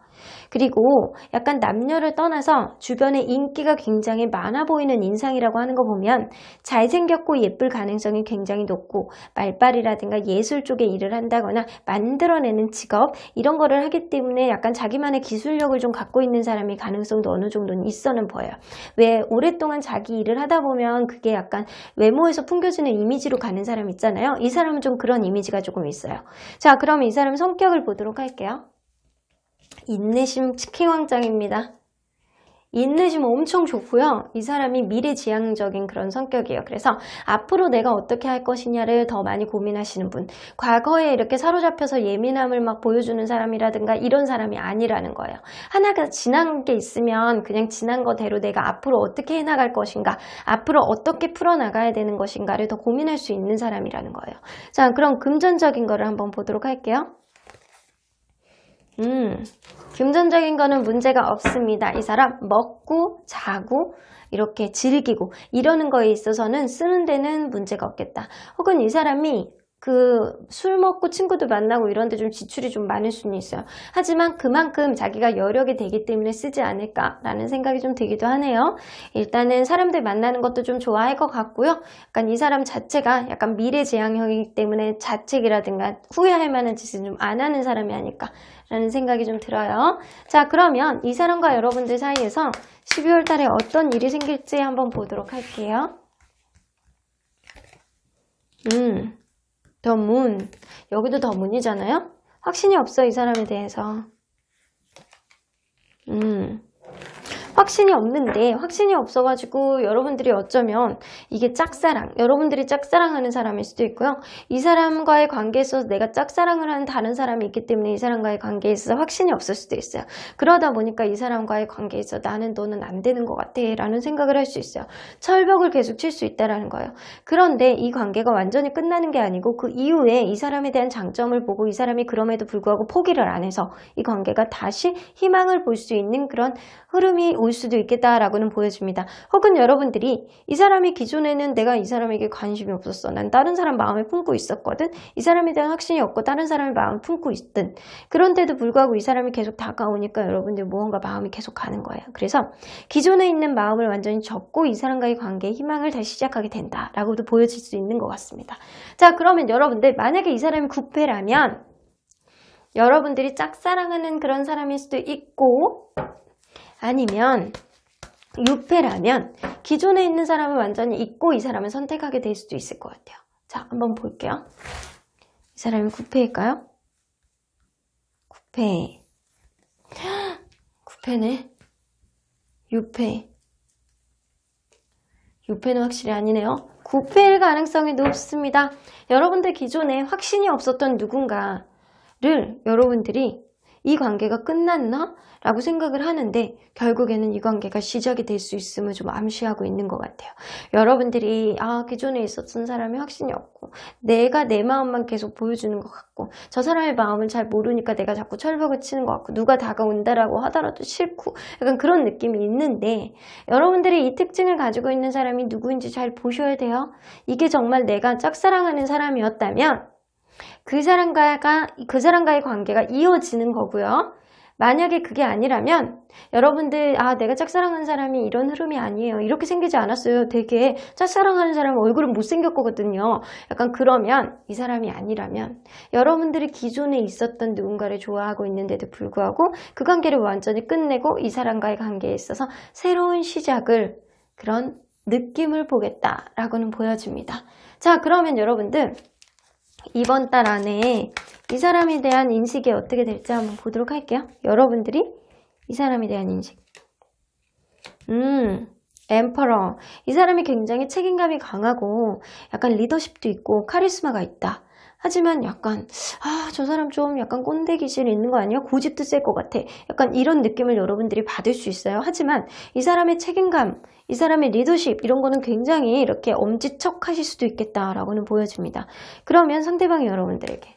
그리고 약간 남녀를 떠나서 주변에 인기가 굉장히 많아 보이는 인상이라고 하는 거 보면 잘생겼고 예쁠 가능성이 굉장히 높고 말빨이라든가 예술 쪽에 일을 한다거나 만들어내는 직업 이런 거를 하기 때문에 약간 자기만의 기술력을 좀 갖고 있는 사람이 가능성도 어느 정도는 있어는 보여요. 왜 오랫동안 자기 일을 하다 보면 그게 약간 외모에서 풍겨지는 이미지로 가는 사람 있잖아요. 이 사람은 좀 그런 이미지가 조금 있어요. 자, 그럼 이 사람 성격을 보도록 할게요. 인내심 킹왕짱입니다. 인내심 엄청 좋고요. 이 사람이 미래지향적인 그런 성격이에요. 그래서 앞으로 내가 어떻게 할 것이냐를 더 많이 고민하시는 분. 과거에 이렇게 사로잡혀서 예민함을 막 보여주는 사람이라든가 이런 사람이 아니라는 거예요. 하나가 지난 게 있으면 그냥 지난 거대로 내가 앞으로 어떻게 해나갈 것인가, 앞으로 어떻게 풀어나가야 되는 것인가를 더 고민할 수 있는 사람이라는 거예요. 자, 그럼 금전적인 거를 한번 보도록 할게요. 금전적인 거는 문제가 없습니다. 이 사람 먹고 자고 이렇게 즐기고 이러는 거에 있어서는 쓰는 데는 문제가 없겠다. 혹은 이 사람이 술 먹고 친구들 만나고 이런 데 좀 지출이 좀 많을 수는 있어요. 하지만 그만큼 자기가 여력이 되기 때문에 쓰지 않을까라는 생각이 좀 들기도 하네요. 일단은 사람들 만나는 것도 좀 좋아할 것 같고요. 약간 이 사람 자체가 약간 미래지향형이기 때문에 자책이라든가 후회할 만한 짓을 좀 안 하는 사람이 아닐까라는 생각이 좀 들어요. 자, 그러면 이 사람과 여러분들 사이에서 12월 달에 어떤 일이 생길지 한번 보도록 할게요. 더 문. 여기도 더 문이잖아요? 확신이 없어, 이 사람에 대해서. 확신이 없는데, 확신이 없어가지고 여러분들이 어쩌면 이게 짝사랑, 여러분들이 짝사랑하는 사람일 수도 있고요. 이 사람과의 관계에 있어서 내가 짝사랑을 하는 다른 사람이 있기 때문에 이 사람과의 관계에 있어서 확신이 없을 수도 있어요. 그러다 보니까 이 사람과의 관계에 있어서 나는 너는 안 되는 것 같아 라는 생각을 할 수 있어요. 철벽을 계속 칠 수 있다라는 거예요. 그런데 이 관계가 완전히 끝나는 게 아니고 그 이후에 이 사람에 대한 장점을 보고 이 사람이 그럼에도 불구하고 포기를 안 해서 이 관계가 다시 희망을 볼 수 있는 그런 흐름이 올 수도 있겠다라고는 보여줍니다. 혹은 여러분들이 이 사람이 기존에는 내가 이 사람에게 관심이 없었어. 난 다른 사람 마음에 품고 있었거든. 이 사람에 대한 확신이 없고 다른 사람의 마음을 품고 있든. 그런데도 불구하고 이 사람이 계속 다가오니까 여러분들 무언가 마음이 계속 가는 거예요. 그래서 기존에 있는 마음을 완전히 접고 이 사람과의 관계에 희망을 다시 시작하게 된다라고도 보여질 수 있는 것 같습니다. 자, 그러면 여러분들 만약에 이 사람이 구패라면 여러분들이 짝사랑하는 그런 사람일 수도 있고 아니면 유패라면 기존에 있는 사람을 완전히 잊고 이 사람을 선택하게 될 수도 있을 것 같아요. 자, 한번 볼게요. 이 사람이 구패일까요? 구패. 구패네. 유패. 유패는 확실히 아니네요. 구패일 가능성이 높습니다. 여러분들 기존에 확신이 없었던 누군가를 여러분들이 이 관계가 끝났나? 라고 생각을 하는데 결국에는 이 관계가 시작이 될 수 있음을 좀 암시하고 있는 것 같아요. 여러분들이 기존에 있었던 사람이 확신이 없고 내가 내 마음만 계속 보여주는 것 같고 저 사람의 마음을 잘 모르니까 내가 자꾸 철벽을 치는 것 같고 누가 다가온다라고 하더라도 싫고 약간 그런 느낌이 있는데 여러분들이 이 특징을 가지고 있는 사람이 누구인지 잘 보셔야 돼요. 이게 정말 내가 짝사랑하는 사람이었다면 그 사람과의 관계가 이어지는 거고요. 만약에 그게 아니라면 여러분들 내가 짝사랑하는 사람이 이런 흐름이 아니에요. 이렇게 생기지 않았어요. 되게 짝사랑하는 사람 얼굴은 못생겼거든요. 약간 그러면 이 사람이 아니라면 여러분들이 기존에 있었던 누군가를 좋아하고 있는데도 불구하고 그 관계를 완전히 끝내고 이 사람과의 관계에 있어서 새로운 시작을 그런 느낌을 보겠다라고는 보여집니다. 자, 그러면 여러분들 이번 달 안에 이 사람에 대한 인식이 어떻게 될지 한번 보도록 할게요. 여러분들이 이 사람에 대한 인식. 엠퍼러. 이 사람이 굉장히 책임감이 강하고 약간 리더십도 있고 카리스마가 있다. 하지만 약간 저 사람 좀 약간 꼰대 기질이 있는 거 아니야? 고집도 셀 것 같아. 약간 이런 느낌을 여러분들이 받을 수 있어요. 하지만 이 사람의 책임감, 이 사람의 리더십 이런 거는 굉장히 이렇게 엄지척 하실 수도 있겠다라고는 보여집니다. 그러면 상대방이 여러분들에게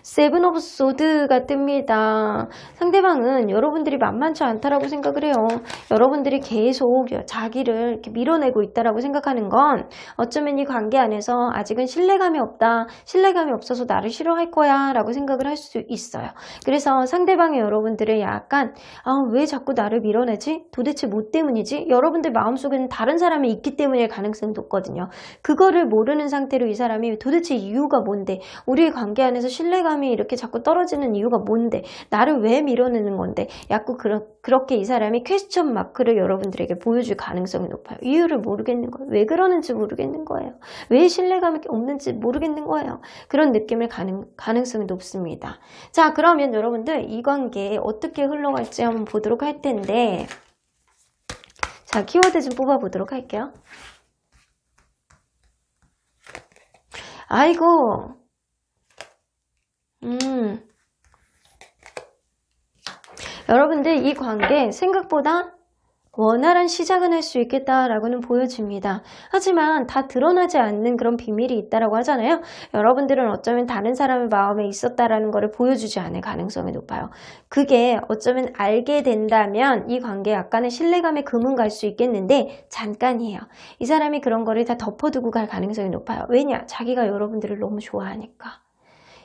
세븐 오브 소드가 뜹니다. 상대방은 여러분들이 만만치 않다라고 생각을 해요. 여러분들이 계속 자기를 이렇게 밀어내고 있다라고 생각하는 건 어쩌면 이 관계 안에서 아직은 신뢰감이 없다. 신뢰감이 없어서 나를 싫어할 거야 라고 생각을 할 수 있어요. 그래서 상대방이 여러분들을 약간 왜 자꾸 나를 밀어내지? 도대체 뭐 때문이지? 여러분들 마음속에는 다른 사람이 있기 때문일 가능성이 높거든요. 그거를 모르는 상태로 이 사람이 도대체 이유가 뭔데? 우리의 관계 안에서 신뢰감이 이렇게 자꾸 떨어지는 이유가 뭔데? 나를 왜 밀어내는 건데? 약간 그렇게 이 사람이 퀘스천 마크를 여러분들에게 보여줄 가능성이 높아요. 이유를 모르겠는 거예요. 왜 그러는지 모르겠는 거예요. 왜 신뢰감이 없는지 모르겠는 거예요. 그런 느낌을 가능성이 높습니다. 자, 그러면 여러분들 이 관계 어떻게 흘러갈지 한번 보도록 할 텐데 자, 키워드 좀 뽑아보도록 할게요. 아이고 여러분들 이 관계 생각보다 원활한 시작은 할 수 있겠다라고는 보여집니다. 하지만 다 드러나지 않는 그런 비밀이 있다라고 하잖아요. 여러분들은 어쩌면 다른 사람의 마음에 있었다라는 것을 보여주지 않을 가능성이 높아요. 그게 어쩌면 알게 된다면 이 관계에 약간의 신뢰감에 금은 갈 수 있겠는데 잠깐이에요. 이 사람이 그런 거를 다 덮어두고 갈 가능성이 높아요. 왜냐? 자기가 여러분들을 너무 좋아하니까.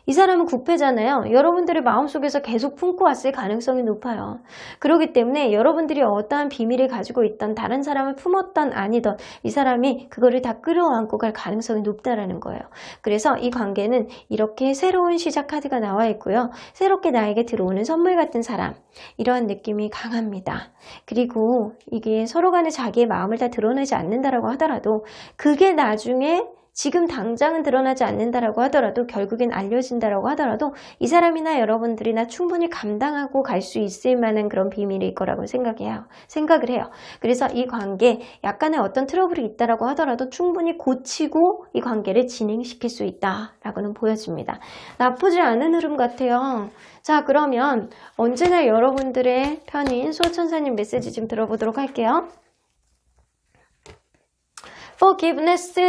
이 사람은 구패잖아요. 여러분들의 마음속에서 계속 품고 왔을 가능성이 높아요. 그렇기 때문에 여러분들이 어떠한 비밀을 가지고 있던 다른 사람을 품었던 아니던 이 사람이 그거를 다 끌어안고 갈 가능성이 높다라는 거예요. 그래서 이 관계는 이렇게 새로운 시작 카드가 나와 있고요. 새롭게 나에게 들어오는 선물 같은 사람, 이러한 느낌이 강합니다. 그리고 이게 서로 간에 자기의 마음을 다 드러내지 않는다라고 하더라도 그게 나중에 지금 당장은 드러나지 않는다라고 하더라도 결국엔 알려진다라고 하더라도 이 사람이나 여러분들이나 충분히 감당하고 갈 수 있을 만한 그런 비밀일 거라고 생각을 해요. 그래서 이 관계 약간의 어떤 트러블이 있다라고 하더라도 충분히 고치고 이 관계를 진행시킬 수 있다라고는 보여집니다. 나쁘지 않은 흐름 같아요. 자, 그러면 언제나 여러분들의 편인 수호천사님 메시지 좀 들어보도록 할게요. forgiveness.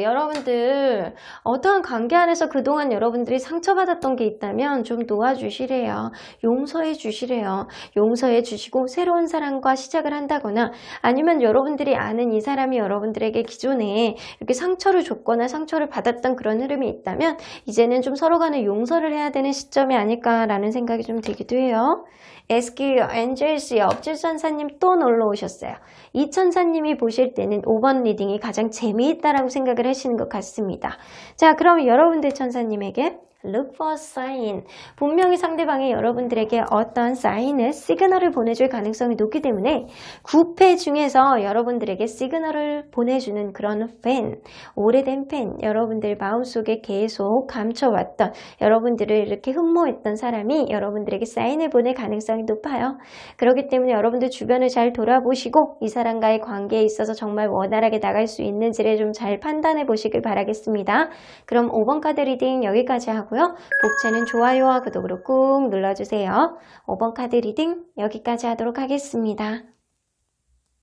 여러분들 어떠한 관계 안에서 그동안 여러분들이 상처받았던 게 있다면 좀 놓아주시래요. 용서해 주시래요. 용서해 주시고 새로운 사랑과 시작을 한다거나 아니면 여러분들이 아는 이 사람이 여러분들에게 기존에 이렇게 상처를 줬거나 상처를 받았던 그런 흐름이 있다면 이제는 좀 서로 간에 용서를 해야 되는 시점이 아닐까라는 생각이 좀 들기도 해요. 에스키 엔젤스의 업질천사님 또 놀러 오셨어요. 이 천사님이 보실 때는 5번 리딩이 가장 재미있다라고 생각을 하시는 것 같습니다. 자, 그럼 여러분들 천사님에게 look for sign. 분명히 상대방이 여러분들에게 어떤 사인을, 시그널을 보내줄 가능성이 높기 때문에 9패 중에서 여러분들에게 시그널을 보내주는 그런 팬, 오래된 팬, 여러분들 마음속에 계속 감춰왔던, 여러분들을 이렇게 흠모했던 사람이 여러분들에게 사인을 보낼 가능성이 높아요. 그렇기 때문에 여러분들 주변을 잘 돌아보시고 이 사람과의 관계에 있어서 정말 원활하게 나갈 수 있는지를 좀 잘 판단해 보시길 바라겠습니다. 그럼 5번 카드 리딩 여기까지 하고요. 복채는 좋아요와 구독으로 꾹 눌러주세요. 5번 카드 리딩 여기까지 하도록 하겠습니다.